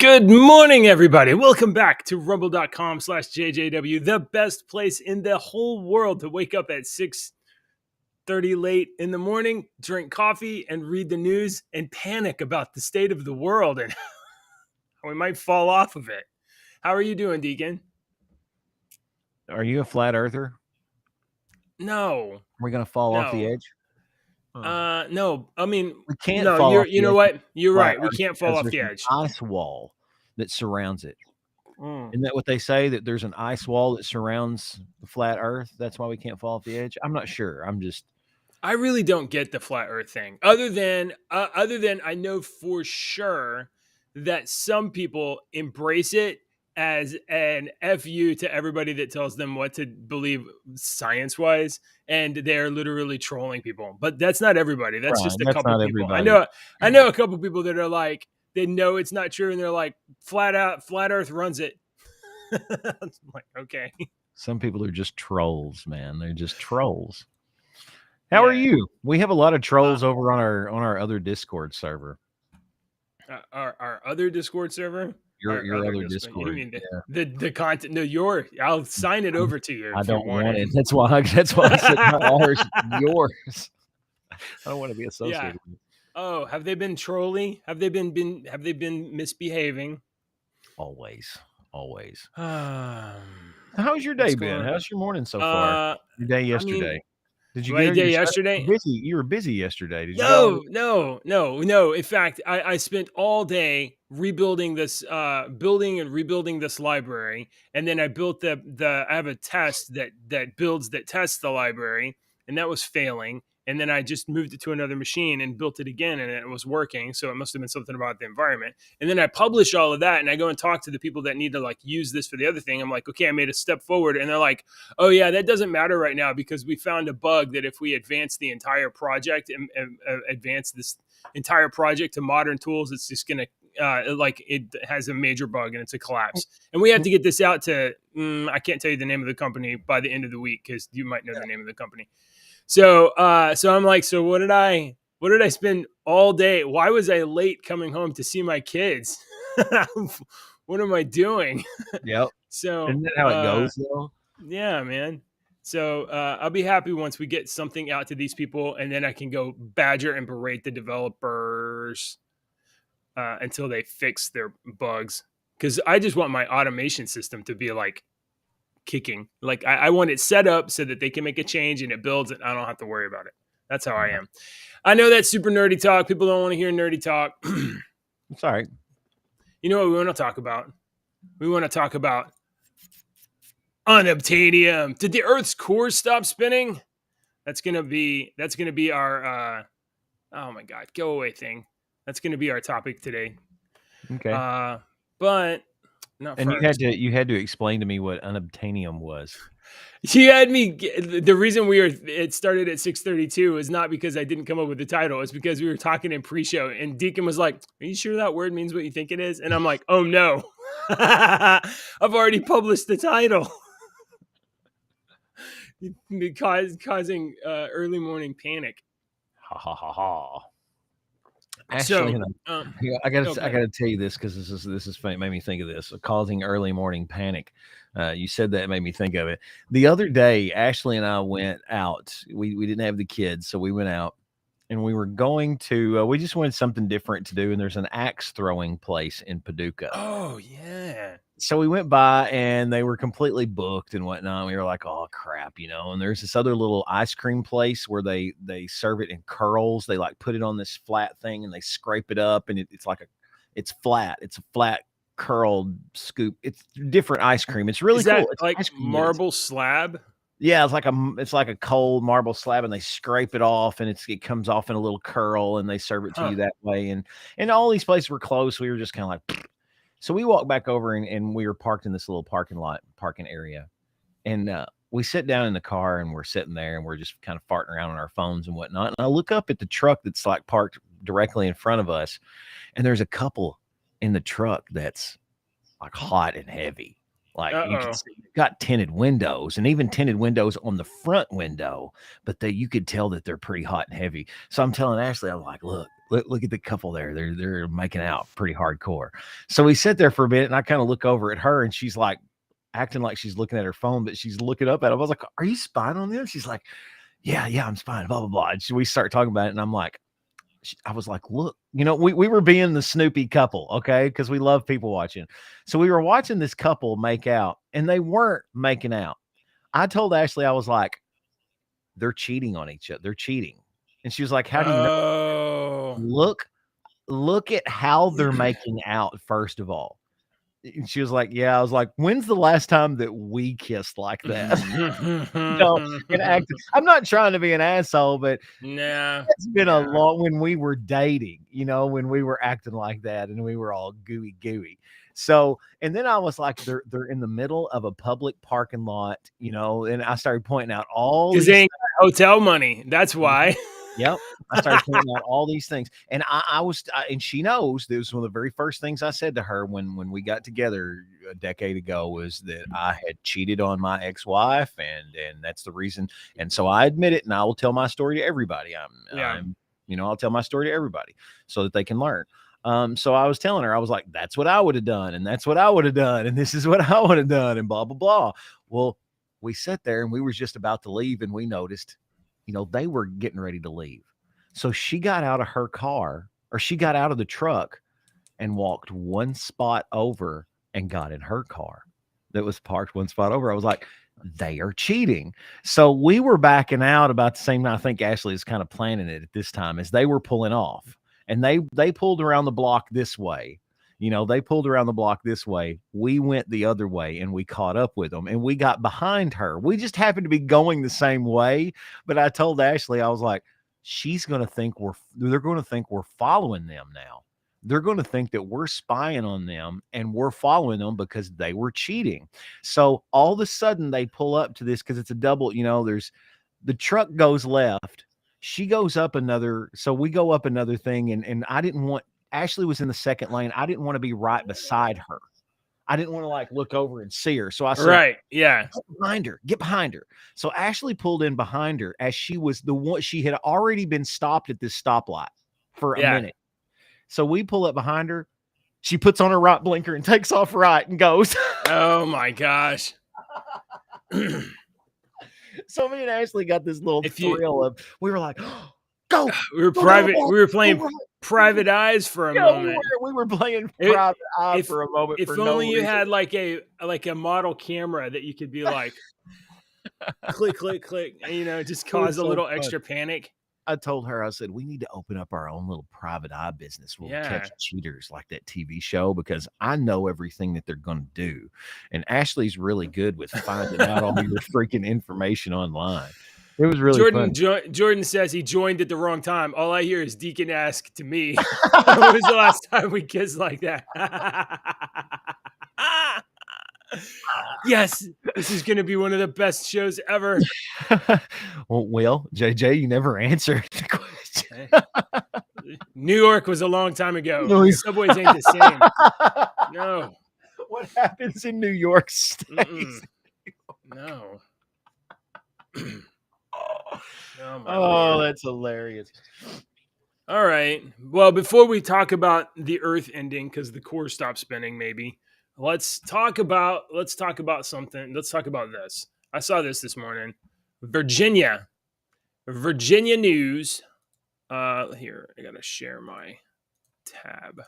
Good morning, everybody. Welcome back to rumble.com/JJW, the best place in the whole world to wake up at 6:30 late in the morning, drink coffee, and read the news and panic about the state of the world and how we might fall off of it. How are you doing, Deacon? Are you a flat earther? No. We're going to fall off the edge? No. I mean, we can't no, fall off you know what? You're right. We Earth can't fall off because the there's edge. an ice wall that surrounds it. Isn't that what they say, that there's an ice wall that surrounds the flat earth? That's why we can't fall off the edge? I'm not sure. I really don't get the flat earth thing. Other than I know for sure that some people embrace it as an FU to everybody that tells them what to believe science-wise, and they're literally trolling people. But that's not everybody. That's just a couple people. Everybody. I know a couple people that are like, they know it's not true, and they're like, flat earth runs it. I'm like, okay. Some people are just trolls, man. They're just trolls. How are you? We have a lot of trolls over on our other Discord server. Our other Discord server? Your other Discord. You mean the content? No, I'll sign it over to you. I don't want it. That's why I said not ours, yours. I don't want to be associated with it. Oh, have they been trolling? Have they been misbehaving? Always. How's your day been? How's your morning so far? Your day yesterday? Did you get a day yesterday? You were busy yesterday. Did you? No. In fact, I spent all day rebuilding this, building and rebuilding this library, and then I built I have a test that tests the library, and that was failing. And then I just moved it to another machine and built it again, and it was working. So it must have been something about the environment. And then I publish all of that, and I go and talk to the people that need to like use this for the other thing. I'm like, okay, I made a step forward. And they're like, oh yeah, that doesn't matter right now because we found a bug that if we advance the entire project and advance this entire project to modern tools, it's just going to, it has a major bug and it's a collapse. And we have to get this out to, I can't tell you the name of the company by the end of the week because you might know the name of the company. So I'm like, so what did I spend all day? Why was I late coming home to see my kids? What am I doing? Yep. So isn't that how it goes though? Yeah, man. So I'll be happy once we get something out to these people, and then I can go badger and berate the developers until they fix their bugs. Because I just want my automation system to be like kicking. Like I want it set up so that they can make a change and it builds it. I don't have to worry about it. That's how I am. I know that's super nerdy talk. People don't want to hear nerdy talk. It's all right. You know what we want to talk about? We want to talk about Unobtanium. Did the Earth's core stop spinning? That's gonna be our oh my god, go away thing. That's gonna be our topic today. Okay. But not and first. you had to explain to me what Unobtanium was. She had me. The reason it started at 6:32 is not because I didn't come up with the title. It's because we were talking in pre-show, and Deacon was like, "Are you sure that word means what you think it is?" And I'm like, "Oh no, I've already published the title." causing early morning panic. Ha ha ha ha. Actually, I gotta tell you this because this is made me think of this. Causing early morning panic. You said that, it made me think of it. The other day, Ashley and I went out. We didn't have the kids, so we went out, and we were going to. We just wanted something different to do, and there's an axe throwing place in Paducah. Oh yeah. So we went by, and they were completely booked and whatnot. We were like, "Oh crap," you know. And there's this other little ice cream place where they serve it in curls. They like put it on this flat thing, and they scrape it up, and it's flat. It's a flat curled scoop. It's different ice cream. It's really cool. It's like marble slab. Yeah, it's like a cold marble slab, and they scrape it off, and it comes off in a little curl, and they serve it to you that way. And all these places were closed. So we were just kind of like. So we walked back over and we were parked in this little parking area. And we sit down in the car and we're sitting there and we're just kind of farting around on our phones and whatnot. And I look up at the truck that's like parked directly in front of us. And there's a couple in the truck that's like hot and heavy. Like you could Uh-oh. see they've got tinted windows and even tinted windows on the front window, but you could tell that they're pretty hot and heavy. So I'm telling Ashley, I'm like, look at the couple there. They're making out pretty hardcore. So we sit there for a minute and I kind of look over at her and she's like acting like she's looking at her phone, but she's looking up at him. I was like, are you spying on them? She's like, yeah, I'm spying, blah, blah, blah. And we start talking about it. And I'm like, I was like, look, we were being the Snoopy couple, okay? Because we love people watching. So we were watching this couple make out, and they weren't making out. I told Ashley, I was like, they're cheating on each other. They're cheating. And she was like, how do you know? Oh. Look at how they're making out, first of all. And she was like, yeah. I was like, when's the last time that we kissed like that? And act. I'm not trying to be an asshole, but Nah. it's been a long when we were dating, when we were acting like that and we were all gooey. So, and then I was like, they're in the middle of a public parking lot, and I started pointing out all Because these they ain't got hotel money. That's why. Yep. I started pointing out all these things. And and she knows this was one of the very first things I said to her when we got together a decade ago was that I had cheated on my ex-wife and that's the reason. And so I admit it and I will tell my story to everybody. I'll tell my story to everybody so that they can learn. So I was telling her, I was like, that's what I would have done. And that's what I would have done. And this is what I would have done and blah, blah, blah. Well, we sat there and we were just about to leave and we noticed they were getting ready to leave. So she got out of her car or she got out of the truck and walked one spot over and got in her car that was parked one spot over. I was like, they are cheating. So we were backing out about the same time. I think Ashley is kind of planning it at this time as they were pulling off and they pulled around the block this way. They pulled around the block this way. We went the other way and we caught up with them and we got behind her. We just happened to be going the same way. But I told Ashley, I was like, they're going to think we're following them now. They're going to think that we're spying on them and we're following them because they were cheating. So all of a sudden they pull up to this because it's a double, there's the truck goes left. She goes up another. So we go up another thing. And I didn't want, Ashley was in the second lane. I didn't want to be right beside her. I didn't want to look over and see her. So I said, right. Yeah. Get behind her. So Ashley pulled in behind her as she was the one. She had already been stopped at this stoplight for a minute. So we pull up behind her. She puts on her right blinker and takes off right and goes. Oh my gosh. So me and Ashley got this little thrill of, we were like, go. We were playing Private Eyes for a moment. We were playing Private Eye for a moment. If only you had like a model camera that you could be like, click, click, click, and, just cause a little extra panic. I told her, I said, we need to open up our own little private eye business where we catch cheaters like that TV show because I know everything that they're going to do. And Ashley's really good with finding out all your freaking information online. It was really fun. Jordan says he joined at the wrong time. All I hear is Deacon ask to me, when was the last time we kissed like that? Yes, this is going to be one of the best shows ever. Well, JJ, you never answered the question. New York was a long time ago. No, subways ain't the same. No. What happens in New York stays? No. Oh, that's hilarious. All right. Well, before we talk about the Earth ending, because the core stopped spinning, maybe let's talk about something. Let's talk about this. I saw this morning. Virginia news. Here, I gotta share my tab.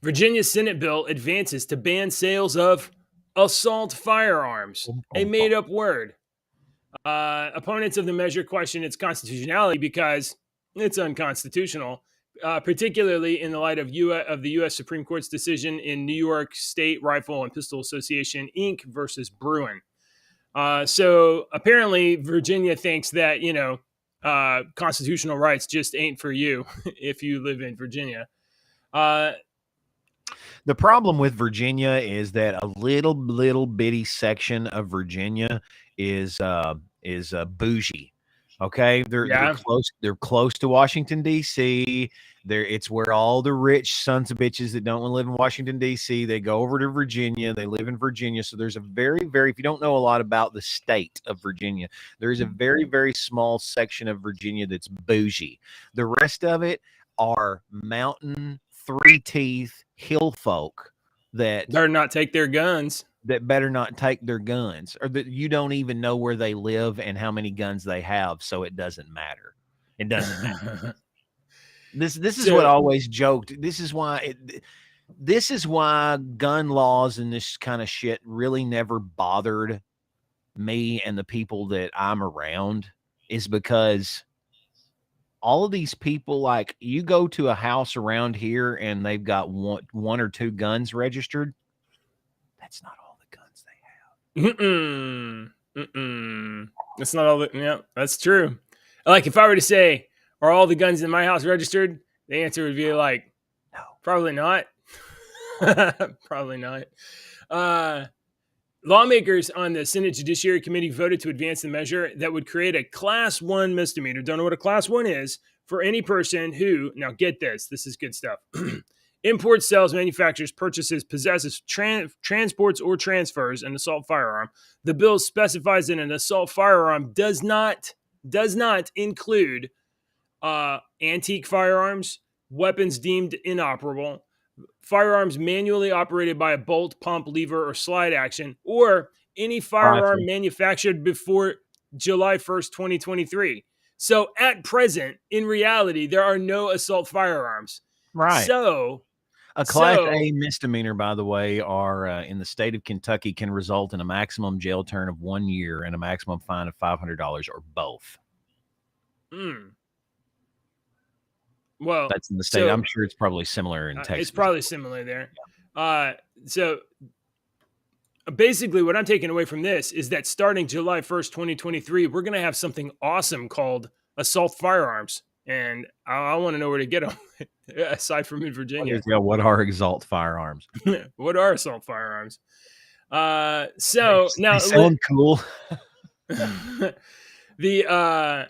Virginia Senate bill advances to ban sales of assault firearms. A made-up word. Opponents of the measure question its constitutionality because it's unconstitutional, particularly in the light of the U.S. Supreme Court's decision in New York State Rifle and Pistol Association, Inc. versus Bruin. So apparently Virginia thinks that, constitutional rights just ain't for you if you live in Virginia. The problem with Virginia is that a little bitty section of Virginia is bougie. Okay, they're Yeah. close. They're close to Washington D.C. It's where all the rich sons of bitches that don't want to live in Washington D.C. they go over to Virginia. They live in Virginia. So there's a very, very. If you don't know a lot about the state of Virginia, there is a very, very small section of Virginia that's bougie. The rest of it are mountain, three teeth hill folk that Better not take their guns. better not take their guns, or that you don't even know where they live and how many guns they have, so it doesn't matter. It doesn't matter. This is what I So always joked. This is why gun laws and this kind of shit really never bothered me and the people that I'm around, is because all of these people, like, you go to a house around here and they've got one or two guns registered. That's not all the guns they have. that's not all that. Yeah, that's true. Like if I were to say, are all the guns in my house registered? The answer would be like, No. probably not. Probably not. Lawmakers on the Senate Judiciary Committee voted to advance the measure that would create a Class 1 misdemeanor. Don't know what a Class 1 is, for any person who, now get this, this is good stuff, imports, sells, manufactures, purchases, possesses, transports, or transfers an assault firearm. The bill specifies that an assault firearm does not include antique firearms, weapons deemed inoperable, firearms manually operated by a bolt, pump, lever, or slide action, or any firearm Rifle. manufactured before July 1st, 2023. So at present, in reality, there are no assault firearms. Right. So, A Class so, A misdemeanor, by the way, are in the state of Kentucky, can result in a maximum jail term of 1 year and a maximum fine of $500 or both. mm, well, That's in the state. I'm so sure it's probably similar in it's Texas. probably similar there. So basically, what I'm taking away from this is that starting July 1st, 2023, we're going to have something awesome called assault firearms. And I want to know where to get them aside from in Virginia. What are exalt firearms? What are assault firearms? They, So they now sound cool. the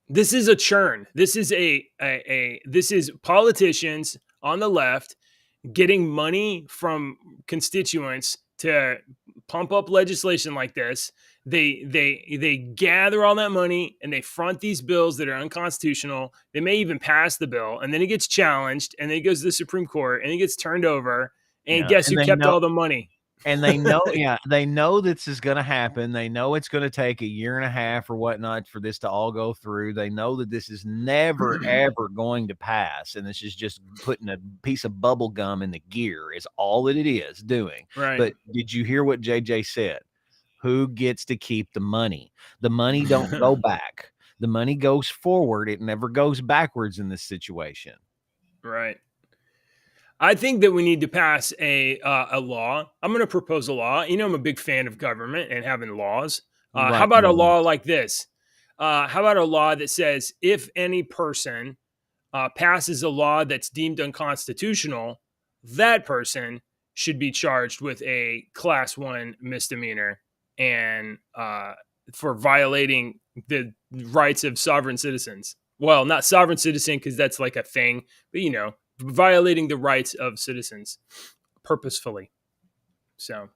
this is a churn. This is this is politicians on the left getting money from constituents to pump up legislation like this. They gather all that money and they front these bills that are unconstitutional. They may even pass the bill, and then it gets challenged, and then it goes to the Supreme Court, and it gets turned over. And Yeah, guess and who kept all the money? they know, yeah, they know this is going to happen. They know it's going to take a year and a half or whatnot for this to all go through. They know that this is never, ever going to pass. And this is just putting a piece of bubble gum in the gear is all that it is doing. Right. But did you hear what JJ said? Who gets to keep the money? The money don't go back. The money goes forward. It never goes backwards in this situation. Right. I think that we need to pass a law. I'm going to propose a law. You know, I'm a big fan of government and having laws. How Right. about a law like this? How about a law that says if any person passes a law that's deemed unconstitutional, that person should be charged with a Class 1 misdemeanor and for violating the rights of sovereign citizens. Well, not sovereign citizen because that's like a thing, but you know, violating the rights of citizens purposefully. So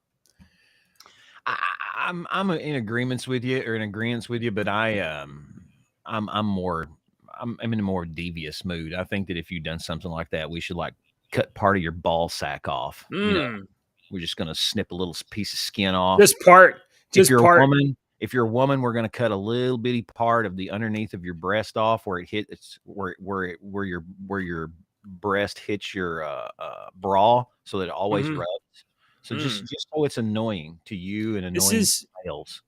I'm in agreements with you, or in agreement with you, but I'm in a more devious mood. I think that if you've done something like that, we should like cut part of your ball sack off. You know, we're just gonna snip a little piece of skin off. Just part. If you're a woman, we're gonna cut a little bitty part of the underneath of your breast off where it hits where your breast hits your bra, so that it always rubs. So just so it's annoying to you and annoying to males.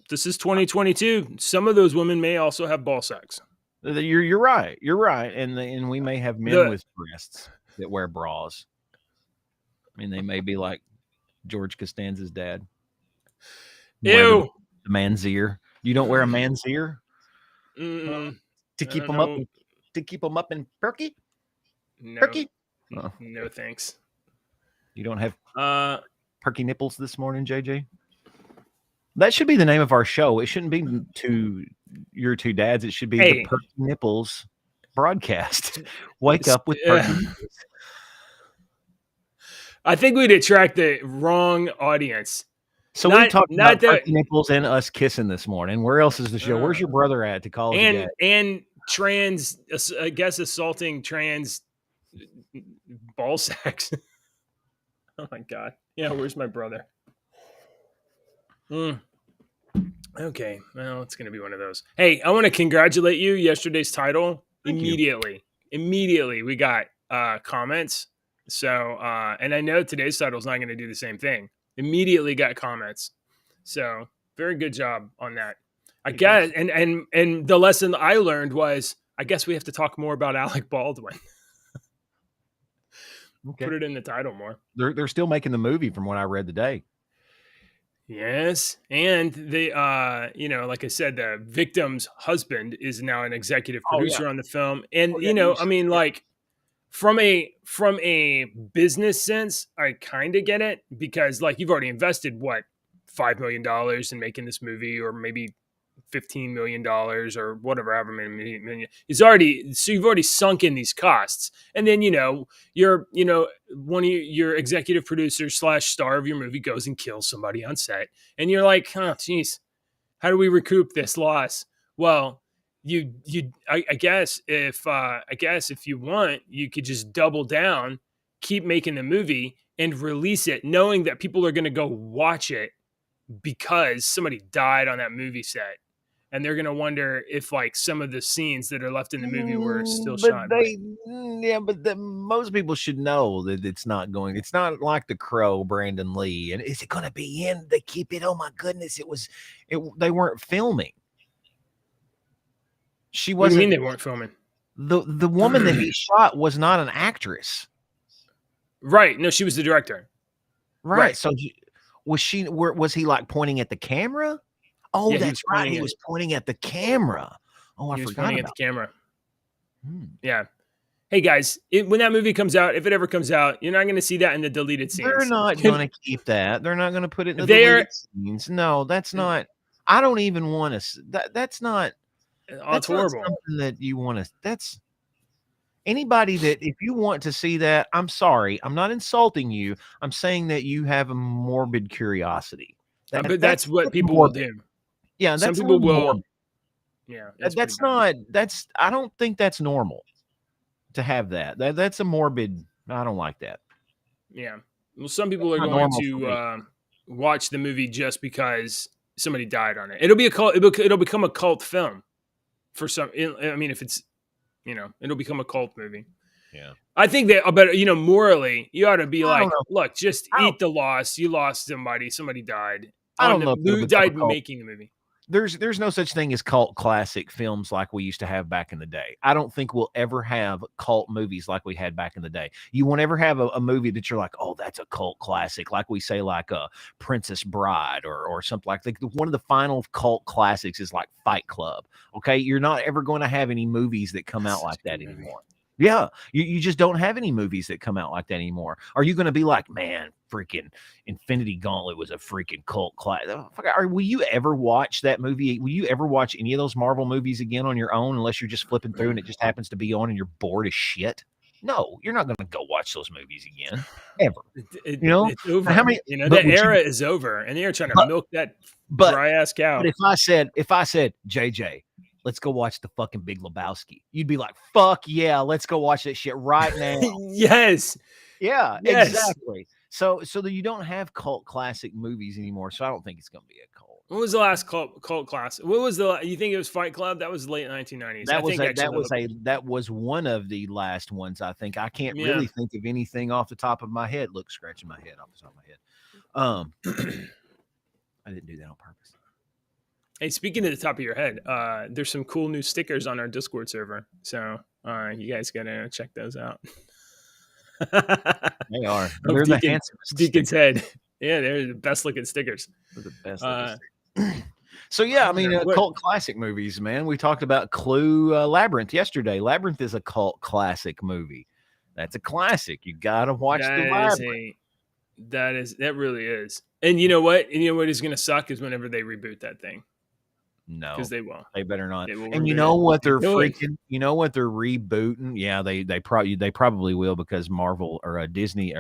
This is 2022. Some of those women may also have ball sacks. You're right. You're right. And we may have men with breasts that wear bras. I mean, they may be like George Costanza's dad. Ew. The man's ear. You don't wear a man's ear to keep them up. To keep them up in perky. No. Perky. No, thanks. You don't have perky nipples this morning, JJ? That should be the name of our show. It shouldn't be your two dads. It should be the Hey, Perky Nipples broadcast. Wake up with Perky Nipples. I think we'd attract the wrong audience. So we talked Not about that Perky Nipples and us kissing this morning. Where else is the show? Where's your brother at to call us a gag? and trans, I guess, assaulting trans ball sacks. Oh my god. Yeah, where's my brother? Okay, well, it's gonna be one of those. Hey, I want to congratulate you. Yesterday's title. Thank you. Immediately we got comments. So and I know today's title is not going to do the same thing. Immediately got comments. So very good job on that. I guess and the lesson I learned was I guess we have to talk more about Alec Baldwin. Okay. Put it in the title more. They're still making the movie from what I read today. Yes, and they, like I said, the victim's husband is now an executive producer on the film, and I mean, like from a business sense, I kind of get it because, like, you've already invested what $5 million in making this movie, or maybe $15 million or whatever, however many. It's already, so you've already sunk in these costs, and then you're one of your executive producers / star of your movie goes and kills somebody on set, and you're like, oh geez, how do we recoup this loss? Well, I guess if you want, you could just double down, keep making the movie and release it knowing that people are going to go watch it because somebody died on that movie set. And they're gonna wonder if, like, some of the scenes that are left in the movie were still shot. But most people should know that it's not like The Crow, Brandon Lee, and is it going to be in? They keep it. Oh my goodness, they weren't filming. She wasn't. What do you mean they weren't filming? The woman that he shot was not an actress, right? No, she was the director. Right. So was she? Was he like pointing at the camera? Oh, yeah, that's right. He was pointing at the camera. Oh, I forgot about the camera. Yeah. Hey guys, when that movie comes out, if it ever comes out, you're not going to see that in the deleted scenes. They're not going to keep that. They're not going to put it in the deleted scenes. No, that's not. I don't even want to. That's not. That's horrible. Not something that you want to. That's anybody that if you want to see that. I'm sorry. I'm not insulting you. I'm saying that you have a morbid curiosity. But that's what people will do. Yeah, some people will. Yeah, that's not. That's. I don't think that's normal to have that. That's a morbid. I don't like that. Yeah. Well, some people are going to watch the movie just because somebody died on it. It'll be a cult. It'll become a cult film for some. I mean, if it's, it'll become a cult movie. Yeah. I think that, but morally, you ought to be like, look, just eat the loss. You lost somebody. Somebody died. I don't know. Who died making the movie? There's no such thing as cult classic films like we used to have back in the day. I don't think we'll ever have cult movies like we had back in the day. You won't ever have a movie that you're like, oh, that's a cult classic. Like we say, like a Princess Bride or something like that. One of the final cult classics is like Fight Club. Okay. You're not ever going to have any movies that come out like that anymore. Yeah, you just don't have any movies that come out like that anymore. Are you going to be like, man, freaking Infinity Gauntlet was a freaking cult classic? Will you ever watch that movie? Will you ever watch any of those Marvel movies again on your own unless you're just flipping through and it just happens to be on and you're bored as shit? No, you're not going to go watch those movies again, ever. It's over. The era is over, and they're trying to milk that dry ass cow. But if I said, JJ, let's go watch the fucking Big Lebowski, you'd be like, fuck yeah, let's go watch that shit right now. Yes. Yeah, yes. Exactly. So that you don't have cult classic movies anymore. So I don't think it's going to be a cult. What was the last cult classic? What was you think it was Fight Club? That was late 1990s. That was one of the last ones. I think I can't really think of anything off the top of my head. Look, scratching my head off the top of my head. I didn't do that on purpose. Hey, speaking of the top of your head, there's some cool new stickers on our Discord server. So you guys got to check those out. They are. They're the handsomest. Deacon's head. Yeah, they're the best looking stickers. They're the best looking stickers. So, yeah, I mean, cult classic movies, man. We talked about Clue, Labyrinth yesterday. Labyrinth is a cult classic movie. That's a classic. You got to watch the Labyrinth. That really is. And you know what? And you know what is going to suck is whenever they reboot that thing, because No, they will. they better not. They will And you reboot know it. what They're they're doing. freaking you know what they're rebooting? Yeah, they probably will because Marvel or Disney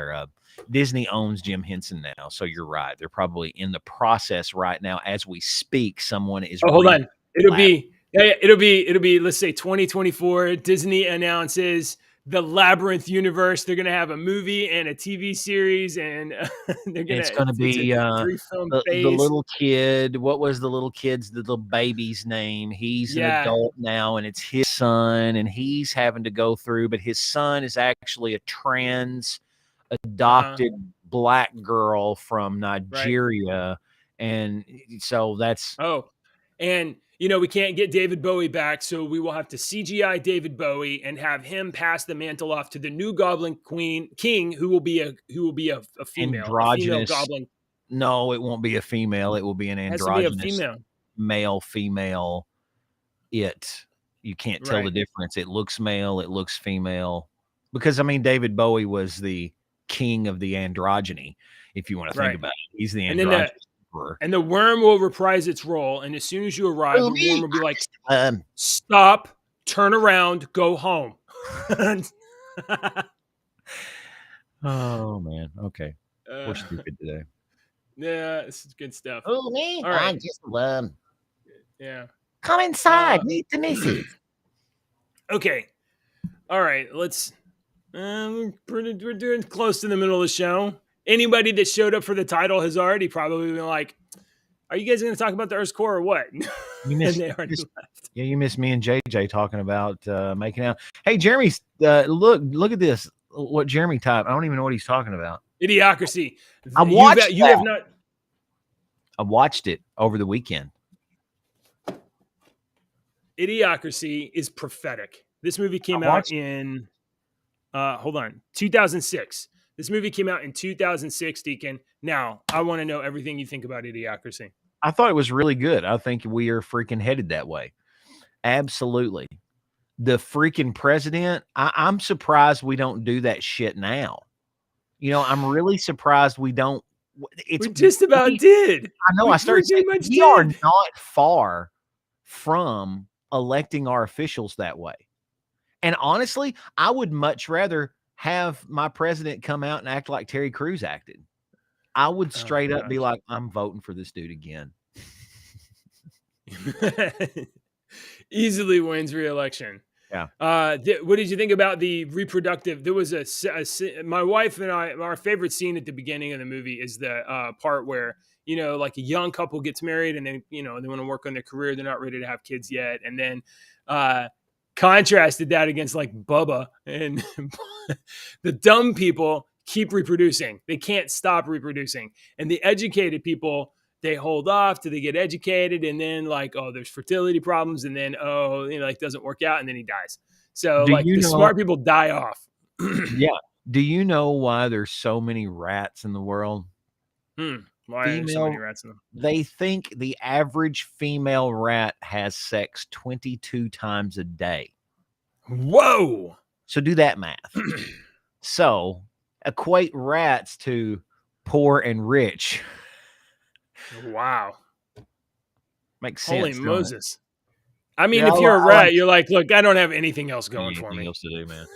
owns Jim Henson now. So you're right. They're probably in the process right now as we speak. Someone is Oh, hold rebooting on. It'll Lab. be it'll be let's say 2024. Disney announces the Labyrinth universe. They're gonna have a movie and a TV series, and they're gonna It's gonna it's a be, 3 film the phase. little kid. What was the little baby's name? He's an Yeah. adult now, and it's his son, and he's having to go through, but his son is actually a trans Uh-huh. adopted black girl from Right. Nigeria, and so that's Oh, and we can't get David Bowie back, so we will have to CGI David Bowie and have him pass the mantle off to the new Goblin Queen King, a female androgynous. Goblin. No, it won't be a female. It will be an It has to be a androgynous female, male, female. It You can't tell the right? difference. It looks male, it looks female. Because I mean, David Bowie was the king of the androgyny, if you want to think Right. about it. He's the And then the androgynous emperor. and the worm will reprise its role, and as soon as you arrive, Oh, the worm me? will be like, Um, "Stop, turn around, go home." oh man. Okay. We're uh, stupid today. yeah, this is good stuff. Oh, me? All right. I'm just a worm. Yeah. Come inside, Uh, meet the missus. okay. All right. We're doing close to the middle of the show. Anybody that showed up for the title has already probably been like, "Are you guys going to talk about the Earth's core or what?" You And miss they already just left. Yeah, you miss me and JJ talking about making out. Hey, Jeremy's look at this. What Jeremy typed. I don't even know what he's talking about. Idiocracy. I watched You have that. not. I watched it over the weekend. Idiocracy is prophetic. This movie I came out watched in hold on, 2006. This movie came out in 2006, Deacon. Now, I want to know everything you think about Idiocracy. I thought it was really good. I think we are freaking headed that way. Absolutely. The freaking president, I'm surprised we don't do that shit now. I'm really surprised we don't. It's We just about we, did. I know We I started pretty saying much we are did. not far from electing our officials that way. And honestly, I would much rather have my president come out and act like Terry Crews acted. I would Oh my straight up be gosh. like, I'm voting for this dude again. Easily wins re-election. Yeah. What did you think about the reproductive? There was my wife and I, our favorite scene at the beginning of the movie is the part where, like a young couple gets married and then, they want to work on their career. They're not ready to have kids yet. And then, contrasted that against like Bubba and the dumb people keep reproducing. They can't stop reproducing. And the educated people, they hold off till they get educated, and then like, oh, there's fertility problems, and then like doesn't work out, and then he dies. So Do like you the know? smart people die off. Yeah. Do you know why there's so many rats in the world? Why are there so many Female, rats in them? they think the average female rat has sex 22 times a day. Whoa. So do that math. So equate rats to poor and rich. Wow. Makes Holy sense, don't it? Moses. I mean, Yeah, if you're a I like rat, you're like, look, I don't have anything else going for anything me. else to do, man.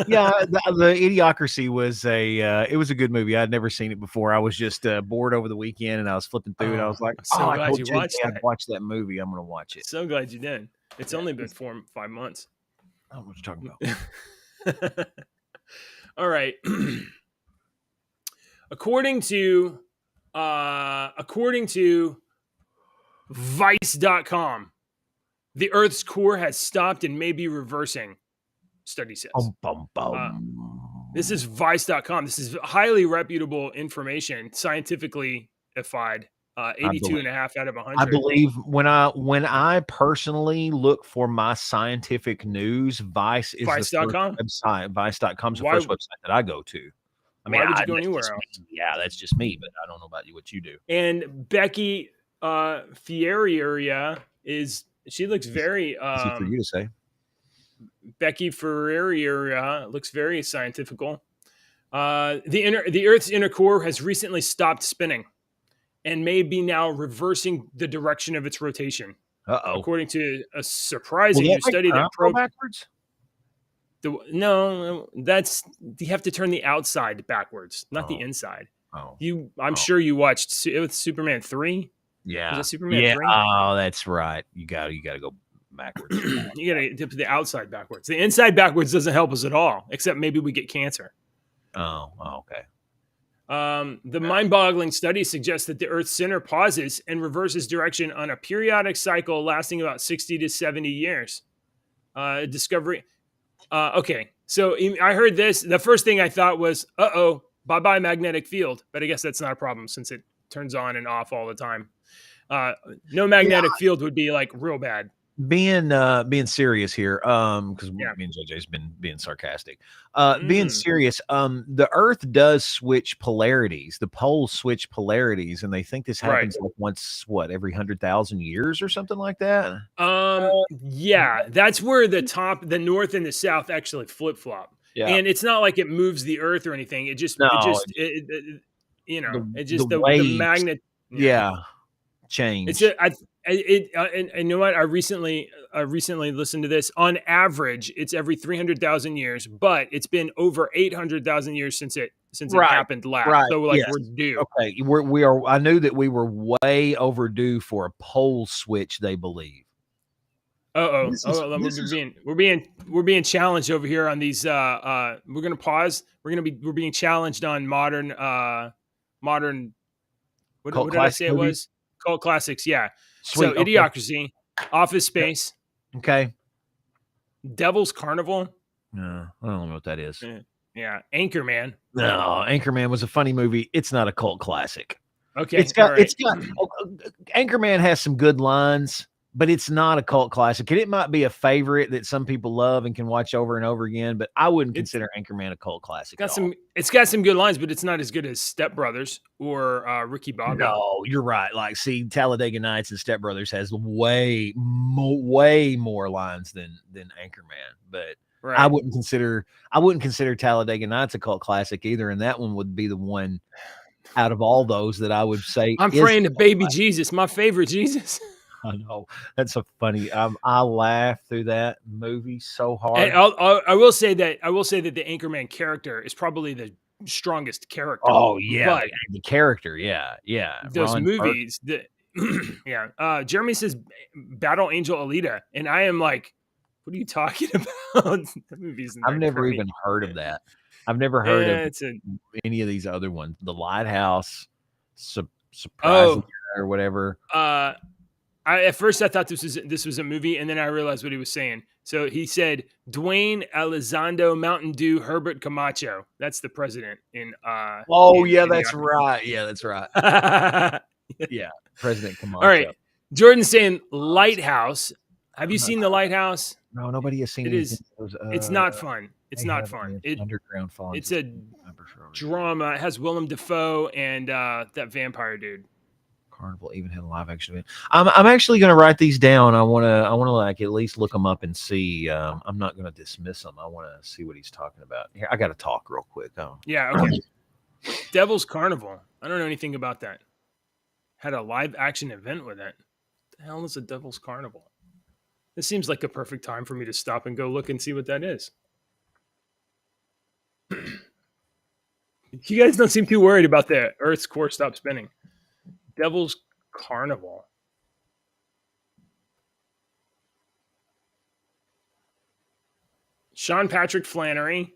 Yeah, the Idiocracy was it was a good movie. I'd never seen it before. I was just bored over the weekend, and I was flipping through it. I Oh, was like, I'm "Oh, so I glad told you JJ watched I'd that. watch that movie. I'm gonna watch it." So glad you did. It's Yeah, only been 5 months. I don't know what you're talking about. All right. according to Vice.com, the Earth's core has stopped and may be reversing, study says. Bum, Uh, bum. this is Vice.com. This is highly reputable information, scientifically ified. I 82 believe. and a half out of I 100. believe when I personally look for my scientific news, Vice is the first Vice.com. website. Vice.com is the Why, first website that I go to. I mean, why would you go that's anywhere just else? me. Yeah, that's just me, but I don't know about you, what you do. And Becky Fieri she looks very Easy for you to say. Becky Ferreira looks very scientifical. The Earth's inner core has recently stopped spinning and may be now reversing the direction of its rotation, Uh-oh. according to a Will surprising that new make study time that go probed backwards? no, that's you have to turn the outside backwards, not the Oh, inside. oh, I'm oh. sure you watched it with Superman 3. Was Yeah. it Superman Yeah. 3? Oh, that's right. You gotta go backwards. You gotta dip the outside backwards. The inside backwards doesn't help us at all, except maybe we get cancer. Oh, okay. The Yeah. mind-boggling study suggests that the Earth's center pauses and reverses direction on a periodic cycle lasting about 60 to 70 years. Discovery. Okay, so I heard this. The first thing I thought was, "Uh-oh, bye-bye magnetic field," but I guess that's not a problem since it turns on and off all the time. No Yeah. magnetic field would be like real bad. Being serious here, because Yeah. me and JJ's been being sarcastic. Being Mm, serious, the Earth does switch polarities. The poles switch polarities, and they think this right. happens like once, what, every 100,000 years or something like that? Yeah, that's where the north and the south actually flip flop, Yeah. and it's not like it moves the Earth or anything. No, It the just the waves, magnet. Yeah, yeah, it's change. a I it and you know what? I recently listened to this. On average, it's every 300,000 years, but it's been over 800,000 years since it Right, happened last. right, So like yes. we're due. Okay, we are I knew that we were way overdue for a pole switch, they believe. Oh, This is oh, this is we're being challenged over here on these. We're gonna pause. We're being challenged on modern. cult What did I classic say it movies? was? Cult classics. Yeah. So Sweet, okay. Idiocracy, Office Yep, Space, okay. Devil's Carnival. No, I don't know what that is. Yeah, Anchorman. No, Anchorman was a funny movie. It's not a cult classic. Okay, all right. It's got Anchorman has some good lines, but it's not a cult classic. And it might be a favorite that some people love and can watch over and over again, but I wouldn't It's consider Anchorman a cult classic at got all. some. It's got some good lines, but it's not as good as Step Brothers or Ricky Bobby. No, you're right. Like, see, Talladega Nights and Step Brothers has way more lines than Anchorman. But Right. I wouldn't consider Talladega Nights a cult classic either. And that one would be the one out of all those that I would say I'm is praying a to cult baby classic. Jesus, my favorite Jesus. I know that's a funny. I laugh through that movie so And hard. I will say that the Anchorman character is probably the strongest character, Oh yeah, but the character. Yeah. those Ron Burgundy. movies, yeah. Jeremy says Battle Angel Alita, and I am like, what are you talking about? That movie isn't I've that never great. even heard of that. I've never heard of Yeah, it's a any of these other ones. The Lighthouse, surprising oh. or whatever. At first I thought this was a movie, and then I realized what he was saying. So he said Dwayne Elizondo Mountain Dew Herbert Camacho. That's the president in Oh in yeah, that's Idiocracy. right. Yeah, that's right. Yeah, President All right. Camacho. Jordan's saying Lighthouse. Have you seen The Lighthouse? No, nobody has seen It anything. is it's not fun. It's They not have fun. underground falling. It's a drama. It has Willem Dafoe and that vampire dude. Carnival even had a live action event. I'm actually going to write these down. I want to like at least look them up and see. I'm not going to dismiss them. I want to see what he's talking about. Here, I got to talk real quick. Oh. Yeah, okay. Devil's Carnival. I don't know anything about that. Had a live action event with it. The hell is a Devil's Carnival? This seems like a perfect time for me to stop and go look and see what that is. You guys don't seem too worried about the Earth's core stop spinning. Devil's Carnival. Sean Patrick Flannery.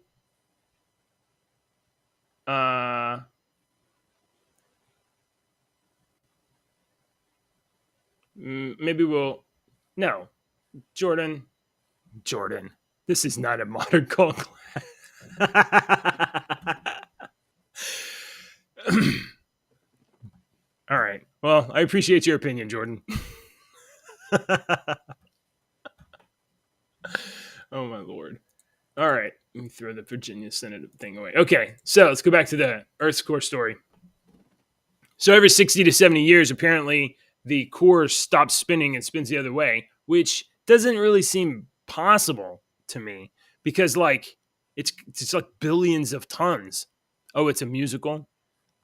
Maybe we'll. No. Jordan. This is not a modern cult class. All right. Well, I appreciate your opinion, Jordan. Oh, my Lord. All right. Let me throw the Virginia Senate thing away. Okay. So let's go back to the Earth's core story. So every 60 to 70 years, apparently, the core stops spinning and spins the other way, which doesn't really seem possible to me because, like, it's like billions of tons. Oh, it's a musical.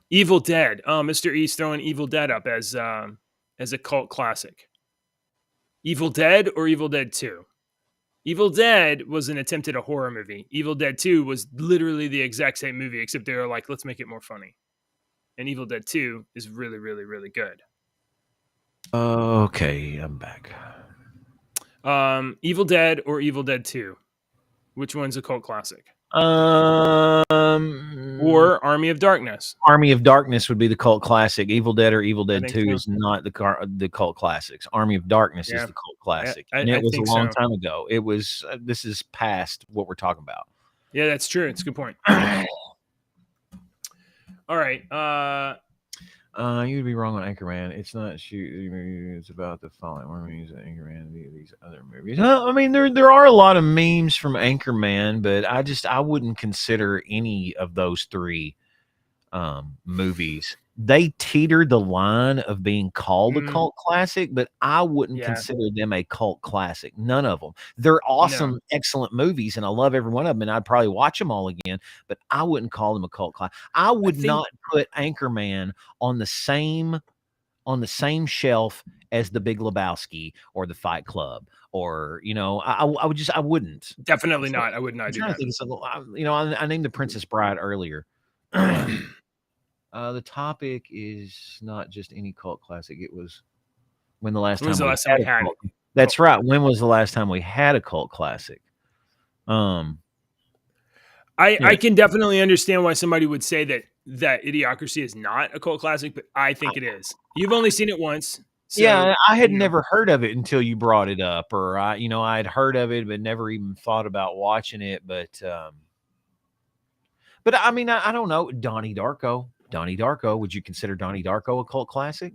Evil Dead. Oh, Mr. E's throwing Evil Dead up as a cult classic. Evil Dead or Evil Dead 2? Evil Dead was an attempt at a horror movie. Evil Dead 2 was literally the exact same movie, except they were like, let's make it more funny. And Evil Dead 2 is really, really, really good. Okay, I'm back. Evil Dead or Evil Dead 2? Which one's a cult classic? Or Army of Darkness? Army of Darkness would be the cult classic. Evil Dead or Evil I Dead think 2 so. is not the cult classics. Army of Darkness is Yeah, the cult classic, and I it was a think long so. time ago. It was this is past what we're talking about. Yeah, that's true. It's a good point. All right. You'd be wrong on Anchorman. It's not shoot. It's about the following movies. Anchorman, these other movies. I mean, there are a lot of memes from Anchorman, but I wouldn't consider any of those three movies. They teetered the line of being called a cult classic, but I wouldn't Yeah, consider them a cult classic. None of them. They're no. awesome, excellent movies, and I love every one of them, and I'd probably watch them all again, but I wouldn't call them a cult classic. I I would think not put Anchorman on the same shelf as the Big Lebowski or the Fight Club, or I would just I wouldn't. definitely not. I would I'm not do trying to that. think of something. I named the Princess Bride earlier. The topic is not just any cult classic. It was when the last When was time the we last time had we a had cult. cult? That's right. When was the last time we had a cult classic? I Yeah, can definitely understand why somebody would say that Idiocracy is not a cult classic, but I think it is. You've only seen it once, so yeah. I had you know. never heard of it until you brought it up, or I had heard of it but never even thought about watching it. But I mean, I don't know. Donnie Darko. Donnie Darko. Would you consider Donnie Darko a cult classic?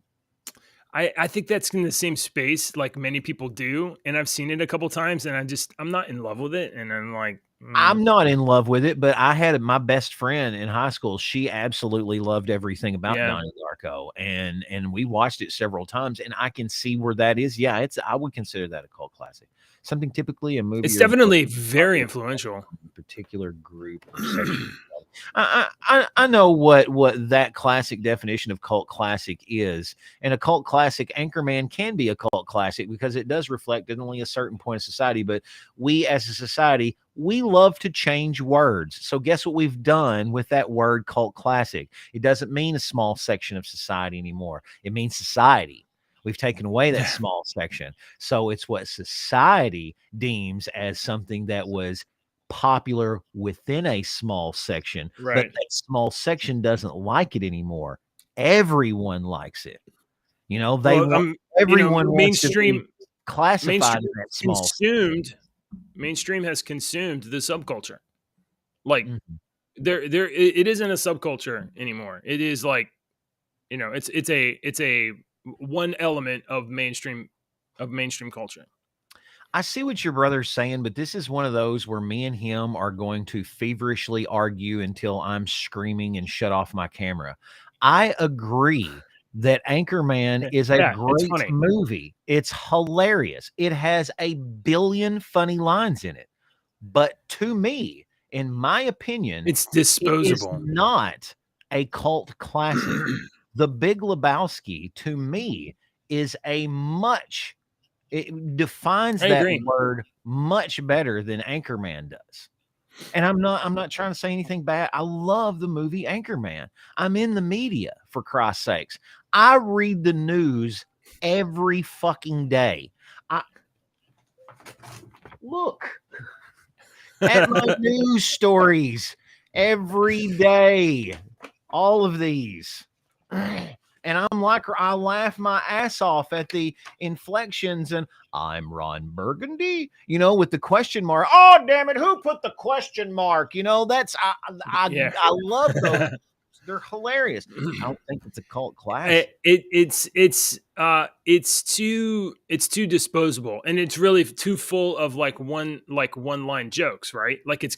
I think that's in the same space like many people do, and I've seen it a couple times, and I'm not in love with it, and I'm like, I'm not in love with it, but I had my best friend in high school. She absolutely loved everything about yeah. Donnie Darko, and we watched it several times, and I can see where that is. Yeah, I would consider that a cult classic. Something typically a movie It's or book definitely very influential. particular group or section. I know what that classic definition of cult classic is, and a cult classic, Anchorman can be a cult classic because it does reflect only a certain point of society. But we, as a society, we love to change words. So guess what we've done with that word cult classic? It doesn't mean a small section of society anymore. It means society. We've taken away that small section. So it's what society deems as something that was popular within a small section, but Right. that small section doesn't like it anymore. Everyone likes it. They Well, want everyone wants to be mainstream classified in mainstream that small consumed mainstream has consumed the subculture. Like Mhm. it isn't a subculture anymore. It is like, it's a one element of mainstream culture. I see what your brother's saying, but this is one of those where me and him are going to feverishly argue until I'm screaming and shut off my camera. I agree that Anchorman Yeah, is a yeah, it's great funny. movie. It's hilarious. It has a billion funny lines in it. But to me, in my opinion, It's it is disposable. not a cult classic. The Big Lebowski, to me, is a much it defines I that agree. word much better than Anchorman does. And I'm not trying to say anything bad. I love the movie Anchorman. I'm in the media, for Christ's sakes. I read the news every fucking day. I look at my news stories every day. All of these. And I laugh my ass off at the inflections and I'm Ron Burgundy, with the question mark. Oh, damn it. Who put the question mark? That's, Yeah. I love those. They're hilarious. I don't think it's a cult classic. It's too disposable, and it's really too full of one line jokes, right? Like it's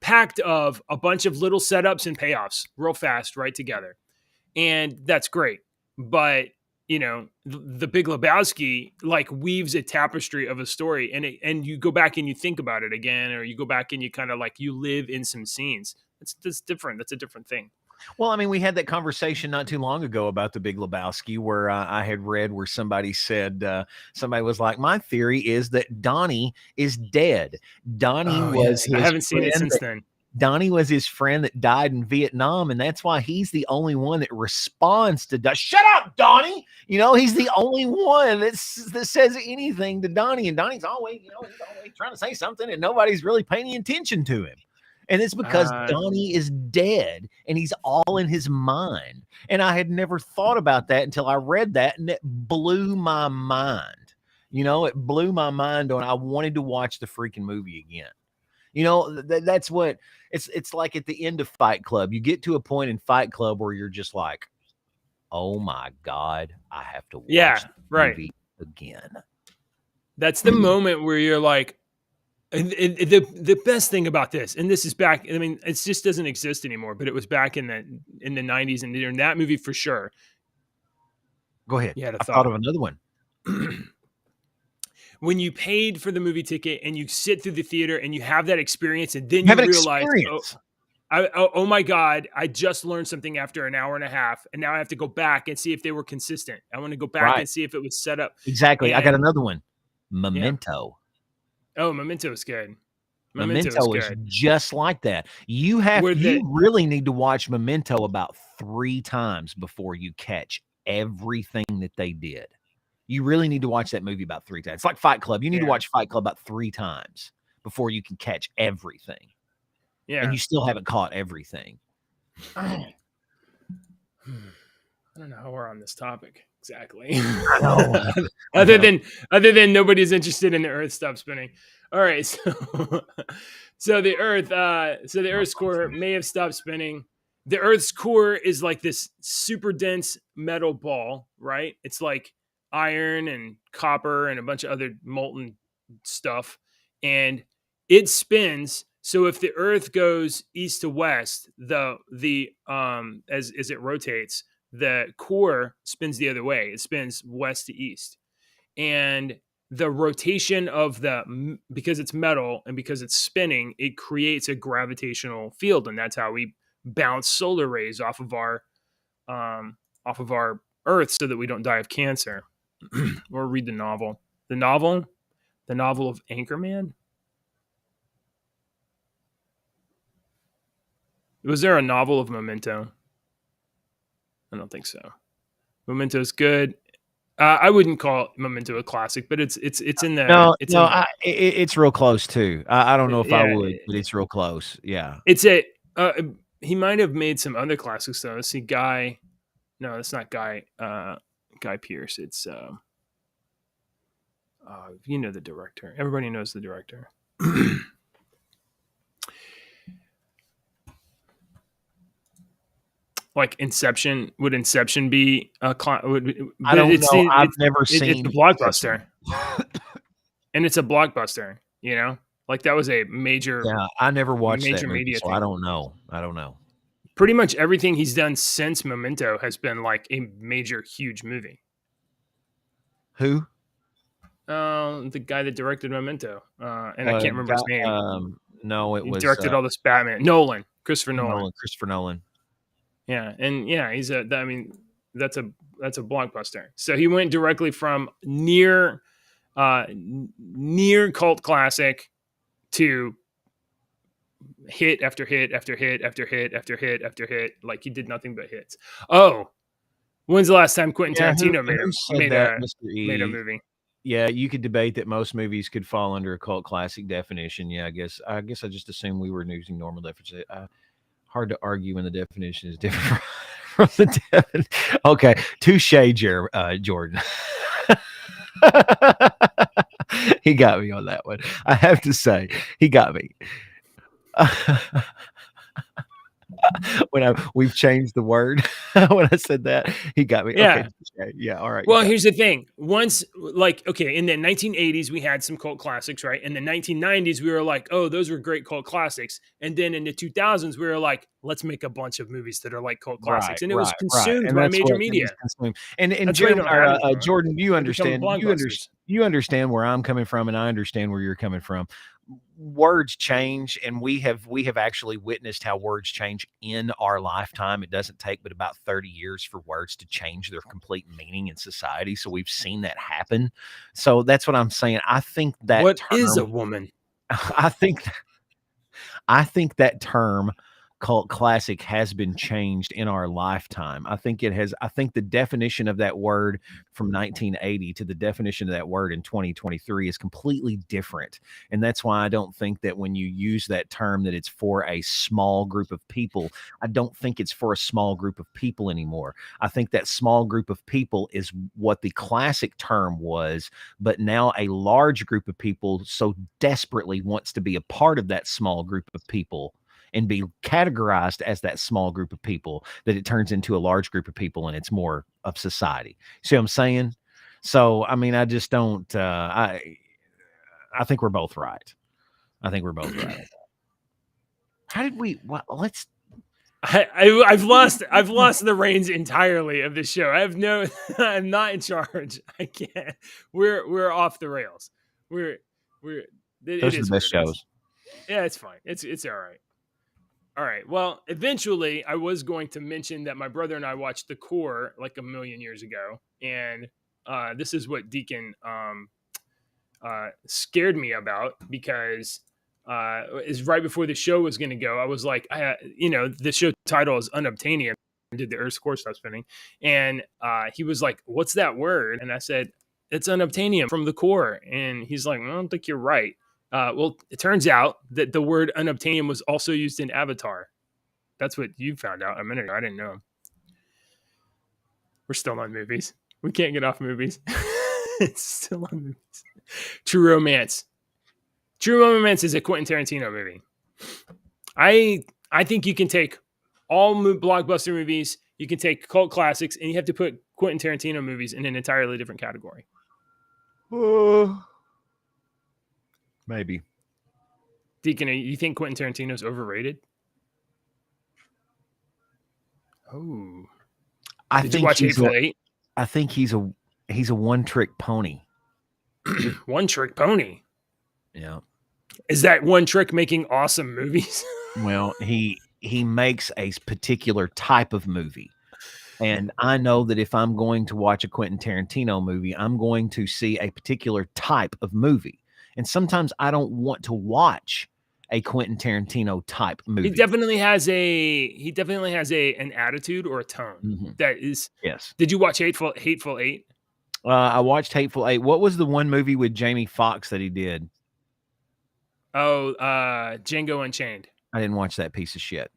packed of a bunch of little setups and payoffs real fast right together, and that's great. But the Big Lebowski like weaves a tapestry of a story, and you go back and you think about it again, or you go back and you kind of like you live in some scenes. That's different. That's a different thing. Well, I mean, we had that conversation not too long ago about the Big Lebowski, where I had read where somebody said, somebody was like, my theory is that Donnie is dead. Donnie Oh was yes, I his haven't seen it friend since then. Donnie was his friend that died in Vietnam, and that's why he's the only one that responds to Shut up, Donnie! You know, he's the only one that says anything to Donnie, and Donnie's always, he's always trying to say something, and nobody's really paying attention to him. And it's because Donnie is dead, and he's all in his mind. And I had never thought about that until I read that, and it blew my mind. It blew my mind on. I wanted to watch the freaking movie again. That's what it's like at the end of Fight Club. You get to a point in Fight Club where you're just like, oh my God, I have to watch the movie again. That's the moment where you're like, and the best thing about this, and this is back, I mean, it just doesn't exist anymore, but it was back in the 90s, and in that movie for sure. Go ahead. You had a I thought of another one. When you paid for the movie ticket and you sit through the theater and you have that experience, and then you realize, oh my God, I just learned something after an hour and a half, and now I have to go back and see if they were consistent. I want to go back and see if it was set up. Exactly. I got another one. Memento. Yeah. Oh, Memento is good. Memento is just like that. You really need to watch Memento about 3 times before you catch everything that they did. You really need to watch that movie about 3 times. It's like Fight Club. You need to watch Fight Club about 3 times before you can catch everything. Yeah. And you still haven't caught everything. I don't know how we're on this topic exactly. I know. other than nobody's interested in the Earth stop spinning. All right, so the Earth's core may have stopped spinning. The Earth's core is like this super dense metal ball, right? It's like iron and copper and a bunch of other molten stuff, and it spins. So if the Earth goes east to west, as it rotates, the core spins the other way. It spins west to east, and the rotation of because it's metal and because it's spinning, it creates a gravitational field, and that's how we bounce solar rays off of our Earth so that we don't die of cancer. Or read the novel. The novel of Anchorman. Was there a novel of Memento? I don't think so. Memento is good. I wouldn't call Memento a classic, but it's in the. It's real close too. I don't know if I would, but it's real close. Yeah, it's he might have made some other classics though. Let's see, Guy. No, that's not Guy. Guy Pearce. It's you know the director. Everybody knows the director. Like Inception. Would Inception be a I don't know. I've never seen. It's a blockbuster, and it's a blockbuster. Like that was a major. Yeah, I never watched that movie, so I don't know. Pretty much everything he's done since Memento has been like a major, huge movie. Who? The guy that directed Memento, and I can't remember his name. No, he directed all this Batman. Christopher Nolan. Yeah, and he's that's a blockbuster. So he went directly from near cult classic to hit after hit after hit after hit after hit after hit. Like he did nothing but hits. Oh, when's the last time Quentin Tarantino made a movie? Yeah, you could debate that most movies could fall under a cult classic definition. Yeah, I guess I just assumed we were using normal definition. Hard to argue when the definition is different from the definition. Okay, touche, Jordan. He got me on that one. I have to say, he got me. We've changed the word when I said that, he got me. Yeah. Okay. Yeah. All right. Well, here's the thing. Once, in the 1980s, we had some cult classics, right? In the 1990s, we were like, oh, those were great cult classics. And then in the 2000s, we were like, let's make a bunch of movies that are like cult classics. And it was consumed by major media. And Jordan, you understand where I'm coming from, and I understand where you're coming from. words change, and we have actually witnessed how words change in our lifetime. It doesn't take but about 30 years for words to change their complete meaning in society. So we've seen that happen. So that's what I'm saying. I think that What is a term, woman? I think I think that term cult classic has been changed in our lifetime. I think it has. I think the definition of that word from 1980 to the definition of that word in 2023 is completely different. And that's why I don't think that when you use that term that it's for a small group of people. I don't think it's for a small group of people anymore. I think that small group of people is what the classic term was, but now a large group of people so desperately wants to be a part of that small group of people and be categorized as that small group of people that it turns into a large group of people and it's more of society. See what I'm saying? So, I mean, I just don't, I think we're both right. I think we're both right. How did we, well, let's, I've lost the reins entirely of the show. I have no I'm not in charge. I can't. We're off the rails. We're it those are the is what best it is. shows. Yeah, it's fine. It's all right. All right. Well, eventually I was going to mention that my brother and I watched The Core like a million years ago, and this is what Deacon scared me about because is right before the show was going to go. I was like, the show title is Unobtanium. Did the Earth's core stop spinning? And he was like, "What's that word?" And I said, "It's unobtainium from the core." And he's like, "I don't think you're right." Well, it turns out that the word unobtainium was also used in Avatar. That's what you found out a minute ago. I didn't know. We're still on movies. We can't get off movies. It's still on movies. True Romance. True Romance is a Quentin Tarantino movie. I think you can take all blockbuster movies, you can take cult classics, and you have to put Quentin Tarantino movies in an entirely different category. Maybe. Deacon, you think Quentin Tarantino's overrated? Oh, I did you think watch he's Hateful Eight? I think he's a one-trick pony. One Trick Pony. Yeah. Is that one trick making awesome movies? Well, he makes a particular type of movie. And I know that if I'm going to watch a Quentin Tarantino movie, I'm going to see a particular type of movie. And sometimes I don't want to watch a Quentin Tarantino type movie. He definitely has an attitude or a tone that is. Yes. Did you watch Hateful Eight? I watched Hateful Eight. What was the one movie with Jamie Foxx that he did? Oh, Django Unchained. I didn't watch that piece of shit.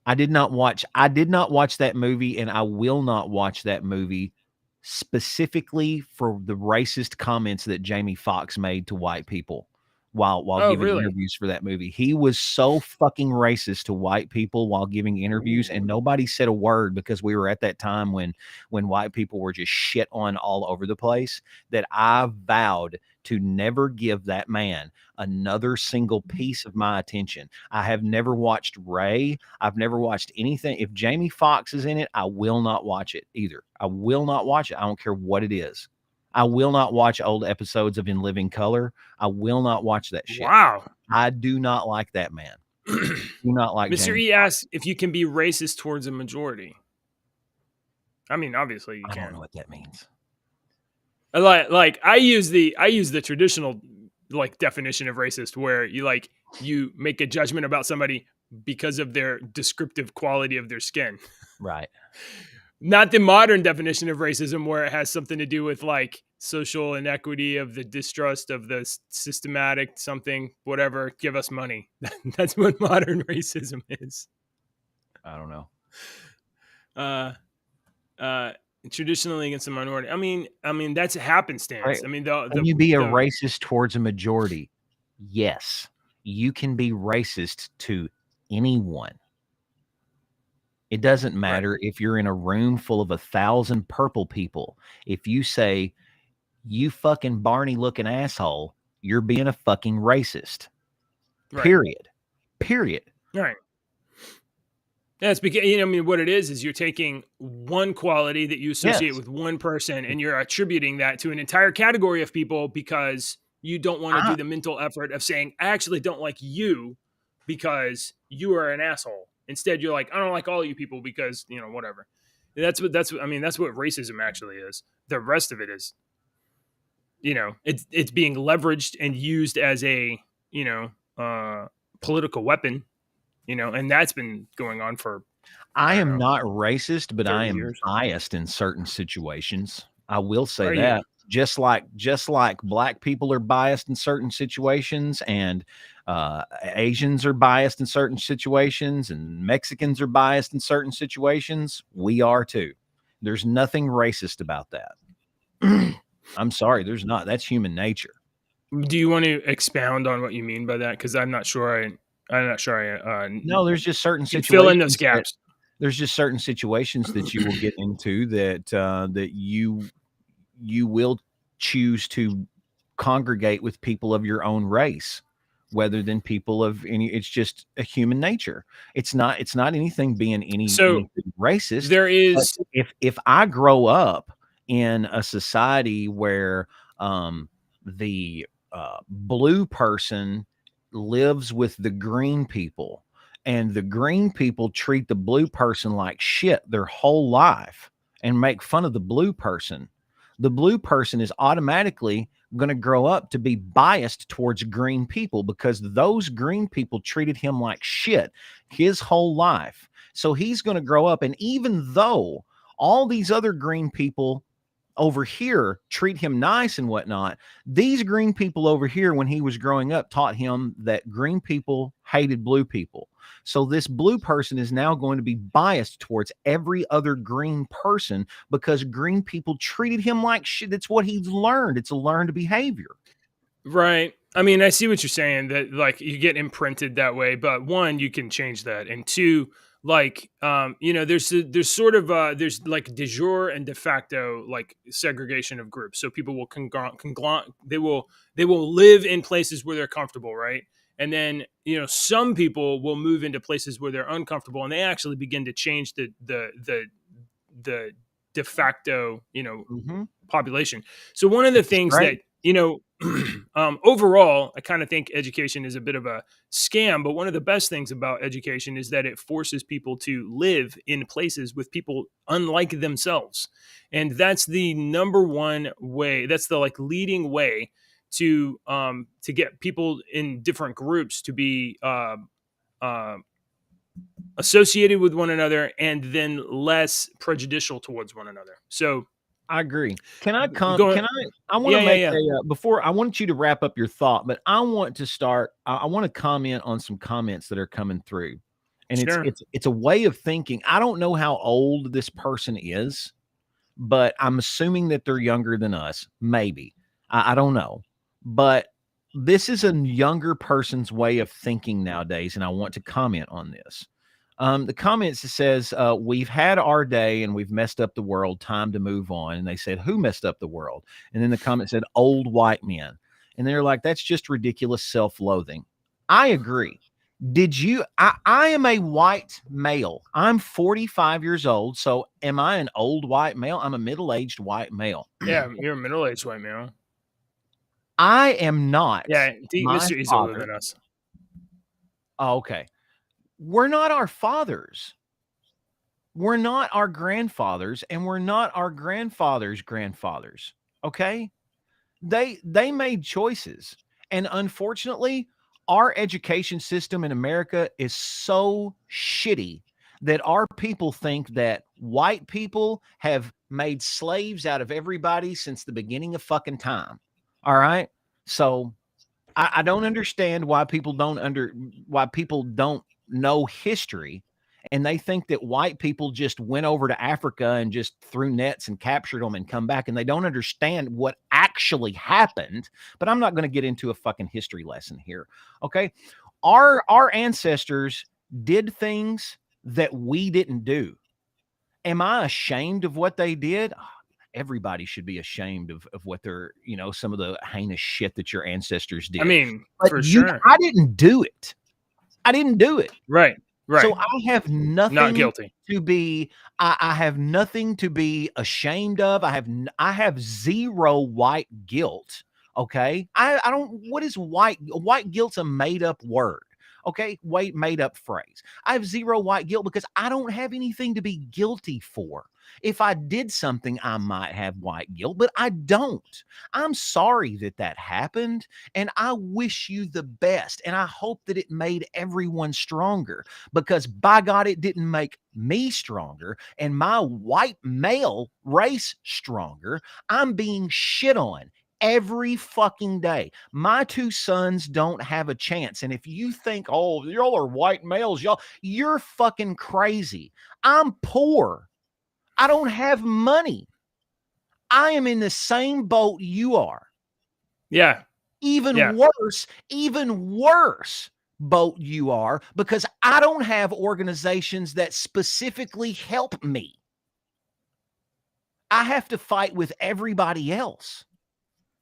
I did not watch that movie, and I will not watch that movie specifically for the racist comments that Jamie Foxx made to white people while giving Really? interviews for that movie. He was so fucking racist to white people while giving interviews, and nobody said a word because we were at that time when white people were just shit on all over the place, that I vowed to never give that man another single piece of my attention. I have never watched Ray. I've never watched anything. If Jamie Foxx is in it, I will not watch it either. I will not watch it. I don't care what it is. I will not watch old episodes of In Living Color. I will not watch that shit. Wow. I do not like that man. Do not like Mr. Jamie E asks if you can be racist towards a majority. I mean, obviously you I can. don't know what that means. Like I use the traditional like definition of racist where you make a judgment about somebody because of their descriptive quality of their skin. Right. Not the modern definition of racism where it has something to do with like social inequity of the distrust of the systematic something, whatever, give us money. That's what modern racism is. I don't know. Traditionally against the minority. I mean that's a happenstance. Right. I mean Can you be a racist towards a majority? Yes. You can be racist to anyone. It doesn't matter if you're in a room full of 1,000 purple people. If you say, you fucking Barney looking asshole, you're being a fucking racist. Period. Period. Right. Yeah, it's because I mean, what it is you're taking one quality that you associate with one person, and you're attributing that to an entire category of people because you don't want to I do the mental effort of saying, I actually don't like you because you are an asshole. Instead, you're like, I don't like all you people because, whatever. I mean, that's what racism actually is. The rest of it is, it's being leveraged and used as a, you know, uh, political weapon, and that's been going on for, I I don't am know, not racist, but I 30 am years. biased in certain situations. I will say Are you? that. Just like black people are biased in certain situations, and Asians are biased in certain situations, and Mexicans are biased in certain situations, we are too. There's nothing racist about that. I'm sorry, there's not. That's human nature. Do you want to expound on what you mean by that? Because I'm not sure No, there's just certain can fill in those situations that gaps. there's just certain situations that you will get into that you will choose to congregate with people of your own race rather than people of any. It's just a human nature. It's not anything being So anything racist. there But is. if I grow up in a society where the blue person lives with the green people, and the green people treat the blue person like shit their whole life and make fun of the blue person is automatically going to grow up to be biased towards green people because those green people treated him like shit his whole life. So he's going to grow up, and even though all these other green people over here treat him nice and whatnot, these green people over here, when he was growing up, taught him that green people hated blue people. So this blue person is now going to be biased towards every other green person because green people treated him like shit. That's what he's learned. It's a learned behavior. Right. I mean, I see what you're saying, that like you get imprinted that way, but one, you can change that. And two, like there's sort of there's like de jure and de facto like segregation of groups. So people will they will live in places where they're comfortable, right? And then, some people will move into places where they're uncomfortable, and they actually begin to change the de facto, Mm-hmm. population. So one of the It's things that, great. overall, I kind of think education is a bit of a scam. But one of the best things about education is that it forces people to live in places with people unlike themselves, and that's the number one way. That's the like leading way to get people in different groups to be uh, associated with one another and then less prejudicial towards one another. So I agree. Can I come? going, Can I want to yeah, yeah, make yeah, a before I want you to wrap up your thought, but I want to start. I want to comment on some comments that are coming through, and it's sure. it's it's a way of thinking. I don't know how old this person is, but I'm assuming that they're younger than us. Maybe I don't know, but this is a younger person's way of thinking nowadays, and I want to comment on this. The comments says, "We've had our day and we've messed up the world. Time to move on." And they said, "Who messed up the world?" And then the comment said, "Old white men." And they're like, "That's just ridiculous self-loathing." I agree. Did you? I am a white male. I'm 45 years old. So am I an old white male? I'm a middle-aged white male. Yeah, you're a middle-aged white male. I am not Yeah, my Mr. E's older father. than us. Oh, okay. We're not our fathers. We're not our grandfathers, and we're not our grandfathers' grandfathers. Okay? They made choices. And unfortunately, our education system in America is so shitty that our people think that white people have made slaves out of everybody since the beginning of fucking time. All right? So I don't understand why people don't know history, and they think that white people just went over to Africa and just threw nets and captured them and come back, and they don't understand what actually happened. But I'm not going to get into a fucking history lesson here. Okay. Our ancestors did things that we didn't do. Am I ashamed of what they did? Everybody should be ashamed of what they're, some of the heinous shit that your ancestors I did. mean, But for sure. I didn't do it. I didn't do it. Right, So right. I have Not nothing guilty. to be I have nothing to be ashamed of. I have zero white guilt Okay. I don't, what is white guilt's a made up word. Okay. Wait, made up phrase. I have zero white guilt because I don't have anything to be guilty for. If I did something, I might have white guilt, but I don't. I'm sorry that that happened. And I wish you the best. And I hope that it made everyone stronger because by God, it didn't make me stronger and my white male race stronger. I'm being shit on every fucking day. My two sons don't have a chance. And if you think, oh, y'all are white males, you're fucking crazy. I'm poor. I don't have money. I am in the same boat you are. Yeah. Yeah. Even worse boat you are because I don't have organizations that specifically help me. I have to fight with everybody else.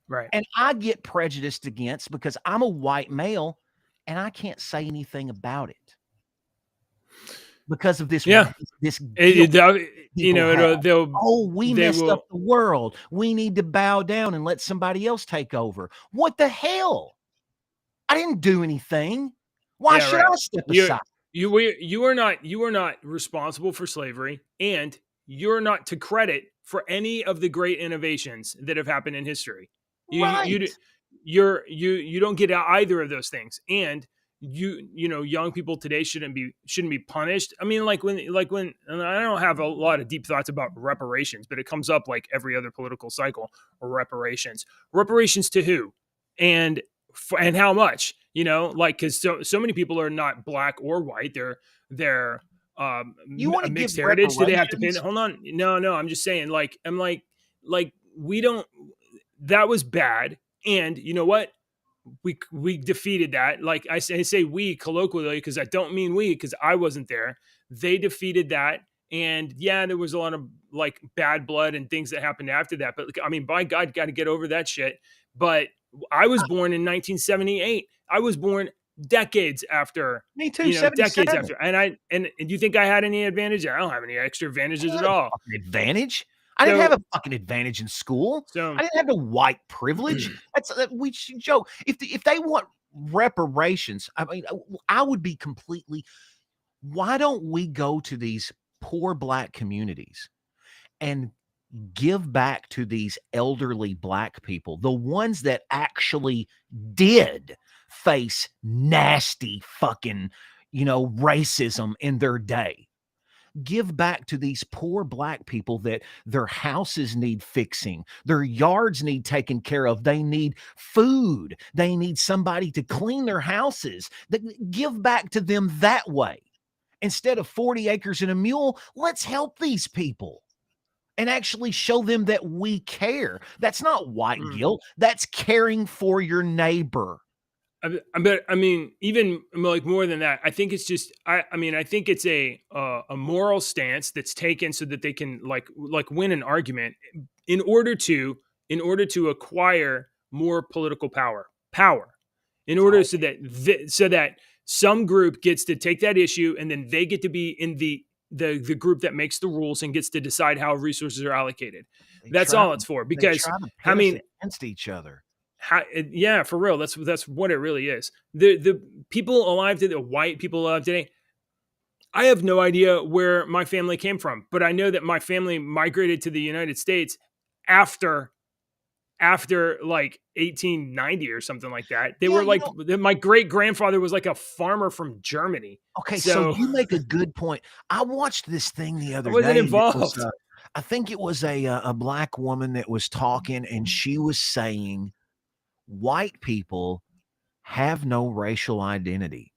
Right. And I get prejudiced against because I'm a white male and I can't say anything about it because of Yeah. this guilt You people know, have. Oh, we they messed up will, the world. We need to bow down and let somebody else take over. What the hell? I didn't do anything. Why yeah, should right. I step You, aside? you are not responsible for slavery, and you're not to credit for any of the great innovations that have happened in history. Right. You don't get either of those things, and young people today shouldn't be punished. I mean, like when and I don't have a lot of deep thoughts about reparations, but it comes up like every other political cycle. Or reparations to who, and and how much, like, because so many people are not black or white, they're You want a to give mixed heritage. Do they have to pay? reparations? Hold on, no, I'm just saying, like, I'm like we don't, that was bad. And you know what, we defeated that. Like, I say we colloquially because I don't mean we, because I wasn't there. They defeated that. And yeah, there was a lot of like bad blood and things that happened after that, but like, I mean, by God, got to get over that shit. But I was born in 1978. I was born decades after, Me too, decades 77. after. And you think I had any advantage? I don't have any extra I advantages didn't at have a all. fucking advantage. I didn't have So a fucking advantage in school. so I didn't have the white privilege. That's we should joke. If they want reparations, I mean, I would be completely. Why don't we go to these poor black communities and give back to these elderly black people, the ones that actually did face nasty fucking, racism in their day? Give back to these poor black people that their houses need fixing, their yards need taken care of, they need food, they need somebody to clean their houses. Give back to them that way. Instead of 40 acres and a mule, let's help these people and actually show them that we care. That's not white mm. guilt, that's caring for your neighbor. But I mean, even like more than that, I think it's just, I mean, I think it's a moral stance that's taken so that they can like win an argument in order to acquire more political power, in order Oh, so that so that some group gets to take that issue, and then they get to be in the group that makes the rules and gets to decide how resources are allocated. they That's try all to it's for. they Because try to I pit us mean, against each other. yeah, for real, that's what it really is. The people alive today, the white people alive today, I have no idea where my family came from, but I know that my family migrated to the United States after like 1890 or something like that. They Yeah, were like, my great grandfather was like a farmer from Germany. okay, so So you make a good point. I watched this thing the I other wasn't day, and it was, involved. I think it was a black woman that was talking, and she was saying white people have no racial identity.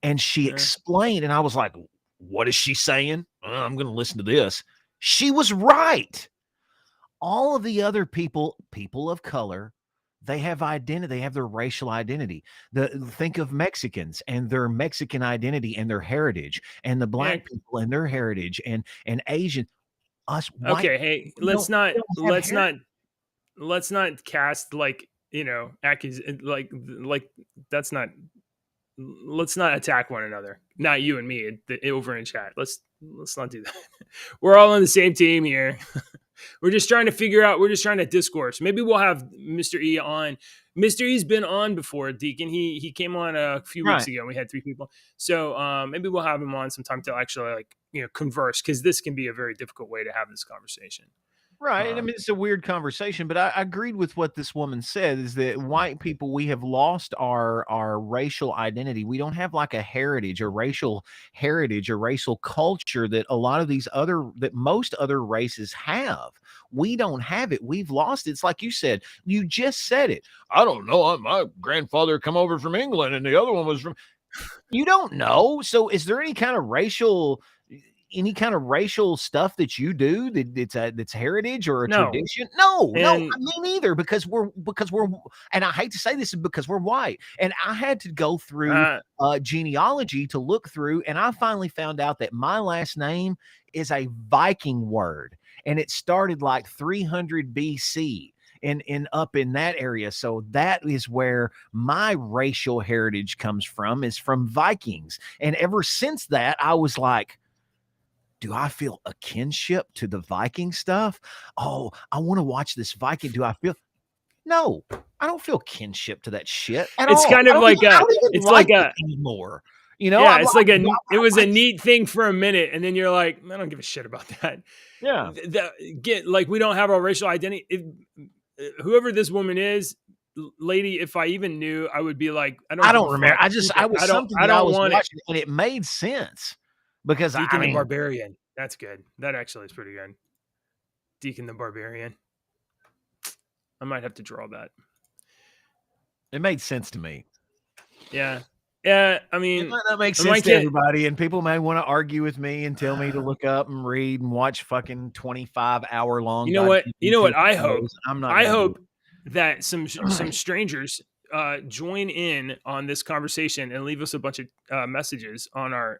And she Yeah. explained, and I was like, what is she saying? I'm going to listen to this. She was right. All of the other people of color, they have identity, they have their racial identity. Think of Mexicans and their Mexican identity and their heritage, and the Yeah. black people and their heritage, and Asian. Us white Okay. people, Hey, let's not we don't have let's heritage. not let's not cast like, like that's not, let's not attack one another. Not you and me over in chat. Let's not do that. We're all on the same team here. We're just trying to figure out. We're just trying to discourse. Maybe we'll have Mr. E on. Mr. E's been on before, Deacon. He came on a few weeks Right. ago. We had 3 people, so maybe we'll have him on sometime to actually like converse, because this can be a very difficult way to have this conversation. Right. I Um, mean, it's a weird conversation, but I agreed with what this woman said is that white people, we have lost our racial identity. We don't have like a heritage or racial culture that a lot of that most other races have. We don't have it. We've lost it. It's like you said, you just said it. I don't know. My grandfather come over from England and the other one was from, you don't know. So is there any kind of racial stuff that you do that's heritage or a no, tradition? No, and me neither. Because we're, and I hate to say this, is because we're white. And I had to go through uh, genealogy to look through, and I finally found out that my last name is a Viking word, and it started like 300 BC. In up in that area. So that is where my racial heritage comes from, is from Vikings. And ever since that, I was like, do I feel a kinship to the Viking stuff? Oh, I want to watch this Viking. Do I feel? No, I don't feel kinship to that shit at it's all. kind of like I a, don't even it's like like it a, anymore. You know, yeah, it's like it was I a neat thing for a minute, and then you're like, I don't give a shit about that. yeah. Get like, we don't have our racial identity. Whoever this woman is, lady, if I even knew, I would be like, I don't I give a don't remember. fuck. Keep I it. was something I that I don't was want it. watching, and it made sense because I Deacon the mean, Barbarian. That's good. That actually is pretty good. Deacon the Barbarian. I might have to draw that. it made sense to me. Yeah. Yeah. I It mean, might not make my sense to kid, everybody, and people may want to argue with me and tell me to look up and read and watch fucking 25-hour long you know what? goddamn You know YouTube what I hope? shows. I'm not I going to do hope that some strangers join in on this conversation and leave us a bunch of messages on our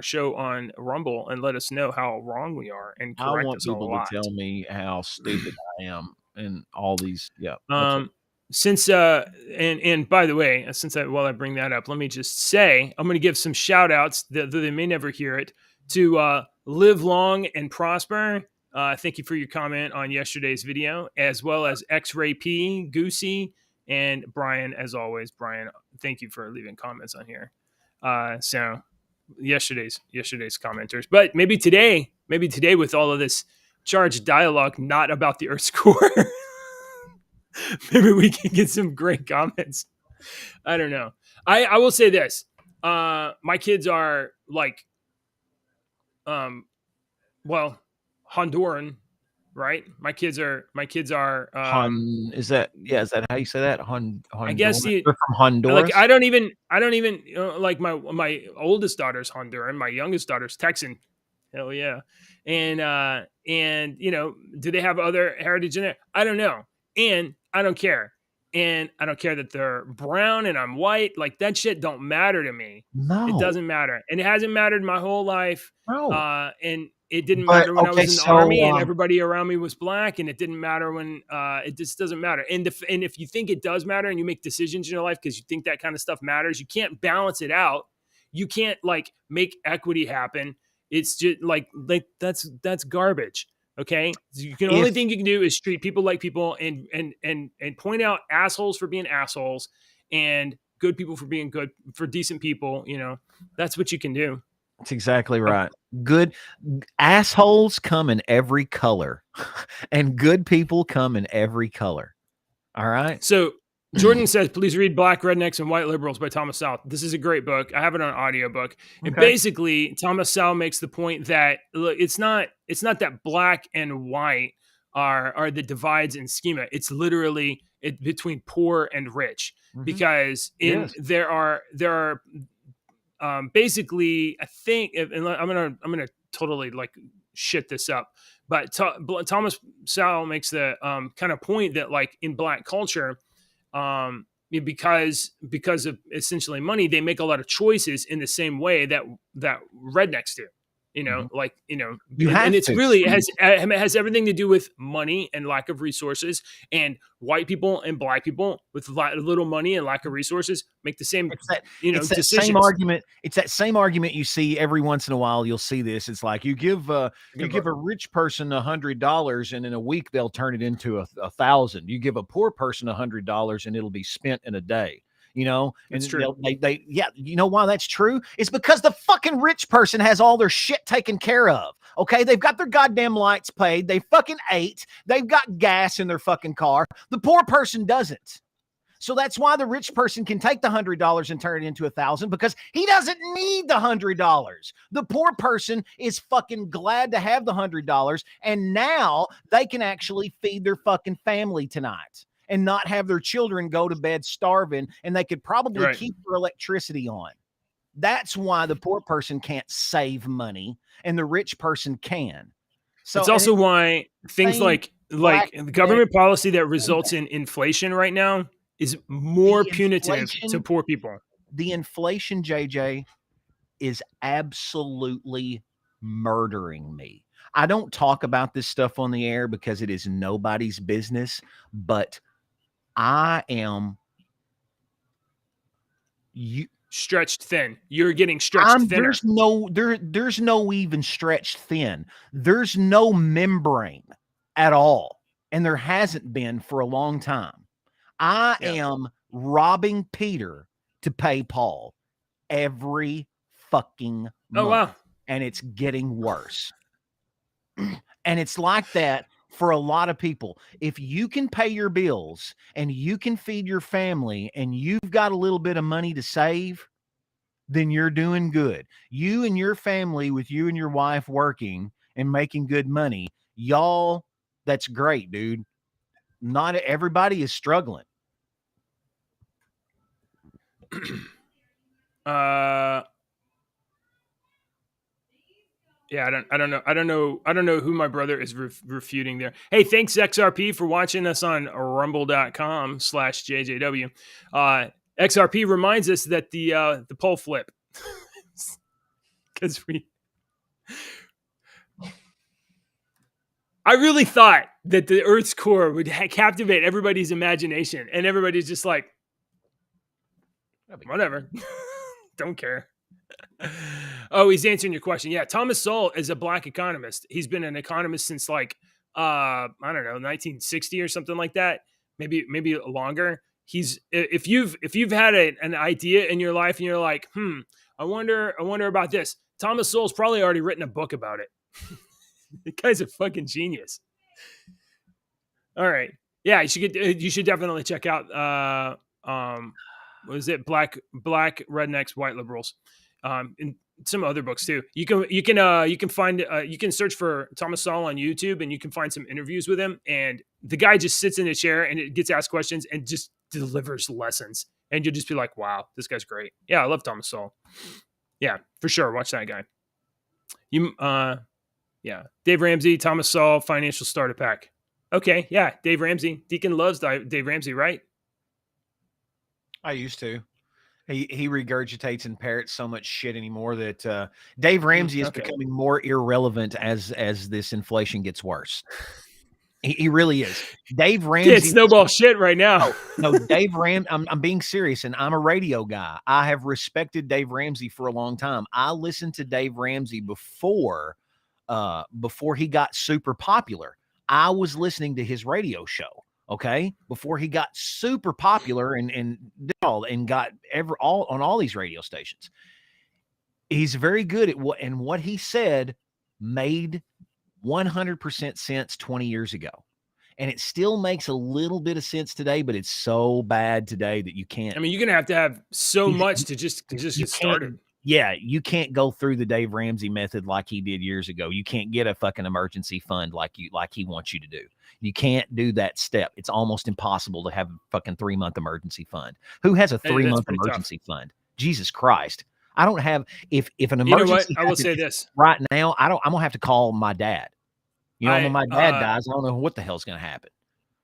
show on Rumble and let us know how wrong we are and I correct want us a people to lot. tell me how stupid I am and all these. Yeah, that's it. Um, since and by the way, while I bring that up, let me just say I'm going to give some shout outs that they may never hear it to live long and prosper. Thank you for your comment on yesterday's video, as well as X-Ray P, Goosey, and Brian. As always, Brian, thank you for leaving comments on here. So yesterday's commenters, but maybe today with all of this charged dialogue, not about the Earth's core. Maybe we can get some great comments. I don't know. I will say this. My kids are like, um, well, Honduran, right? My kids are, Is that, yeah? Is that how you say that? I guess Honduras. the They're from like, Honduras. I don't even like my oldest daughter's Honduran, my youngest daughter's Texan. Hell yeah. And do they have other heritage in it? I don't know. And I don't care. And I don't care that they're brown and I'm white. Like, that shit don't matter to me. It No, doesn't matter. And it hasn't mattered my whole life. no. And it didn't But matter when I okay, was in the so army and everybody around me was black, and it didn't matter when it just doesn't matter. And if you think it does matter and you make decisions in your life because you think that kind of stuff matters, you can't balance it out. You can't like make equity happen. It's just like that's garbage. Okay, you can only if thing you can do is treat people like people, and point out assholes for being assholes and good people for being good, for decent people. That's what you can do. That's exactly right. Good assholes come in every color, and good people come in every color. All right. So Jordan says, please read Black Rednecks and White Liberals by Thomas Sowell. This is a great book. I have it on audiobook. And Okay. basically, Thomas Sowell makes the point that, look, it's not that black and white are the divides in schema. It's literally between poor and rich, Mhm. because Yes. there are basically, I think, and I'm gonna totally like shit this up, but Thomas Sowell makes the kind of point that, like, in black culture, because of essentially money, they make a lot of choices in the same way that rednecks do. Mhm. like, You and have it's to. really, it has everything to do with money and lack of resources, and white people and black people with little money and lack of resources make the same, It's that same decisions. argument. It's that same argument you see every once in a while. You'll see this. It's like you give a rich person $100, and in a week they'll turn it into a thousand. You give a poor person $100, and it'll be spent in a day. That's And true. yeah. You know why that's true? It's because the fucking rich person has all their shit taken care of. Okay, they've got their goddamn lights paid. They fucking ate. They've got gas in their fucking car. The poor person doesn't. So that's why the rich person can take the $100 and turn it into 1,000, because he doesn't need the $100. The poor person is fucking glad to have the $100, and now they can actually feed their fucking family tonight and not have their children go to bed starving, and they could probably Right. keep their electricity on. That's why the poor person can't save money and the rich person can. It's So, and also it's why the things same like black the man, government policy that results in inflation right now is more the punitive to inflation, poor people. JJ, is absolutely murdering me. I don't talk about this stuff on the air because it is nobody's business, but I am you Stretched thin. You're getting stretched I'm thinner. there's no even stretched thin. There's no membrane at all. And there hasn't been for a long time. I Yeah. am robbing Peter to pay Paul every fucking Oh month. wow. And it's getting worse. And it's like that for a lot of people. If you can pay your bills and you can feed your family and you've got a little bit of money to save, then you're doing good. You and your family, with you and your wife working and making good money, y'all, that's great, dude. Not everybody is struggling. uh yeah, I don't know who my brother is refuting there. Hey, thanks XRP for watching us on rumble.com/JJW. XRP reminds us that the pole flip, because I really thought that the Earth's core would captivate everybody's imagination, and everybody's just like, whatever, don't care. Oh, he's answering your question. Yeah, Thomas Sowell is a black economist. He's been an economist since like I don't know, 1960 or something like that. Maybe longer. He's if you've had an idea in your life and you're like, I wonder about this. Thomas Sowell's probably already written a book about it. The guy's a fucking genius. All right. Yeah, you should definitely check out what is it? Black rednecks, white liberals. And some other books too. You can find you can search for Thomas Sowell on YouTube, and you can find some interviews with him, and the guy just sits in a chair and it gets asked questions and just delivers lessons, and you'll just be like, wow, this guy's great. Yeah, I love Thomas Sowell. Yeah, for sure, watch that guy. Yeah, Dave Ramsey, Thomas Sowell, Financial Starter Pack. Okay, yeah, Dave Ramsey. Deacon loves Dave Ramsey, right? I used to. He regurgitates and parrots so much shit anymore that Dave Ramsey is Okay. becoming more irrelevant as this inflation gets worse. He really is. Dave Ramsey. Can't snowball shit right now. No, Dave Ramsey. I'm being serious, and I'm a radio guy. I have respected Dave Ramsey for a long time. I listened to Dave Ramsey before he got super popular. I was listening to his radio show. Okay, before he got super popular and got all on all these radio stations. He's very good at what he said made 100% sense 20 years ago. And it still makes a little bit of sense today, but it's so bad today that you can't. I mean, you're gonna have so much to just get started. Yeah, you can't go through the Dave Ramsey method like he did years ago. You can't get a fucking emergency fund like he wants you to do. You can't do that step. It's almost impossible to have a fucking 3-month emergency fund. Who has a 3-month emergency fund? Jesus Christ. I don't have if an emergency. You know what? I will say this right now. I'm gonna have to call my dad. When my dad dies, I don't know what the hell's gonna happen.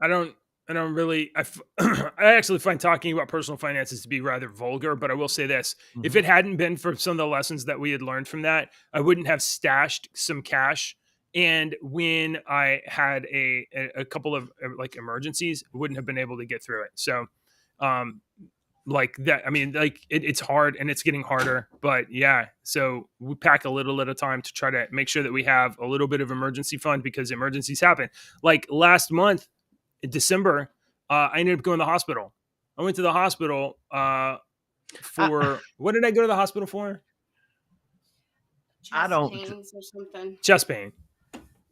I don't I don't really. I actually find talking about personal finances to be rather vulgar. But I will say this: if Mhm. it hadn't been for some of the lessons that we had learned from that, I wouldn't have stashed some cash. And when I had a couple of like emergencies, I wouldn't have been able to get through it. So, um, like that. I mean, like it's hard and it's getting harder. But yeah, so we pack a little at a time to try to make sure that we have a little bit of emergency fund because emergencies happen. Like last month in December, I ended up going to the hospital. I went to the hospital I for what did I go to the hospital for? I Chest don't pains or something, Chest pain.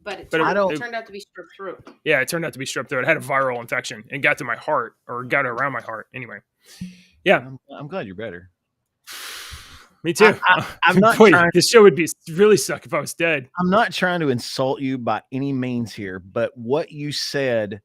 but it But I turned don't it turned out to be strep throat. yeah, it turned out to be strep throat. It had a viral infection and got to my heart or got around my heart. Anyway, yeah, I'm glad you're better. me too. I'm not Boy, trying this show would be really suck if I was dead. I'm not trying to insult you by any means here, but what you said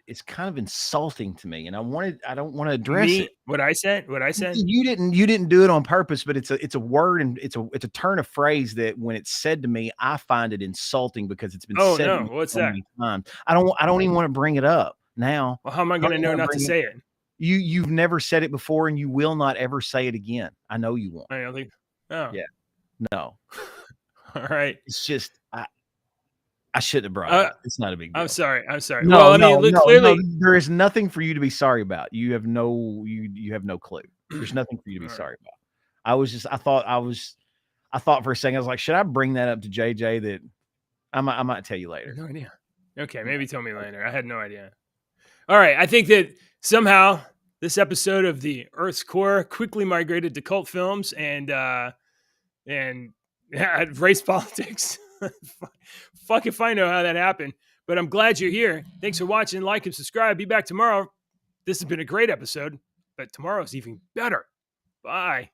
is kind of insulting to me, and I don't want to address it. Me, what I said, what I said. You didn't do it on purpose, but it's a word and it's a turn of phrase that when it's said to me, I find it insulting because it's been Oh said to no, me what's so that? many times. I don't even want to bring it up now. Well, how am I I don't going to even know wanna not to bring it say it? you've never said it before and you will not ever say it again. I know you won't. I don't think. Oh, Yeah. No. all right. It's just I shouldn't have brought it up. It's not a big I'm deal. sorry. I'm sorry. No, Well, I mean, no, look, no, no. clearly. There is nothing for you to be sorry about. You have no clue. There's nothing for you to be All right. sorry about. I thought for a second, I was like, should I bring that up to JJ that I might tell you later. No idea. Okay, maybe tell me later. I had no idea. All right, I think that somehow this episode of the Earth's core quickly migrated to cult films and yeah, race politics. Fuck if I know how that happened. But I'm glad you're here. Thanks for watching. Like and subscribe. Be back tomorrow. This has been a great episode, but tomorrow's even better. Bye.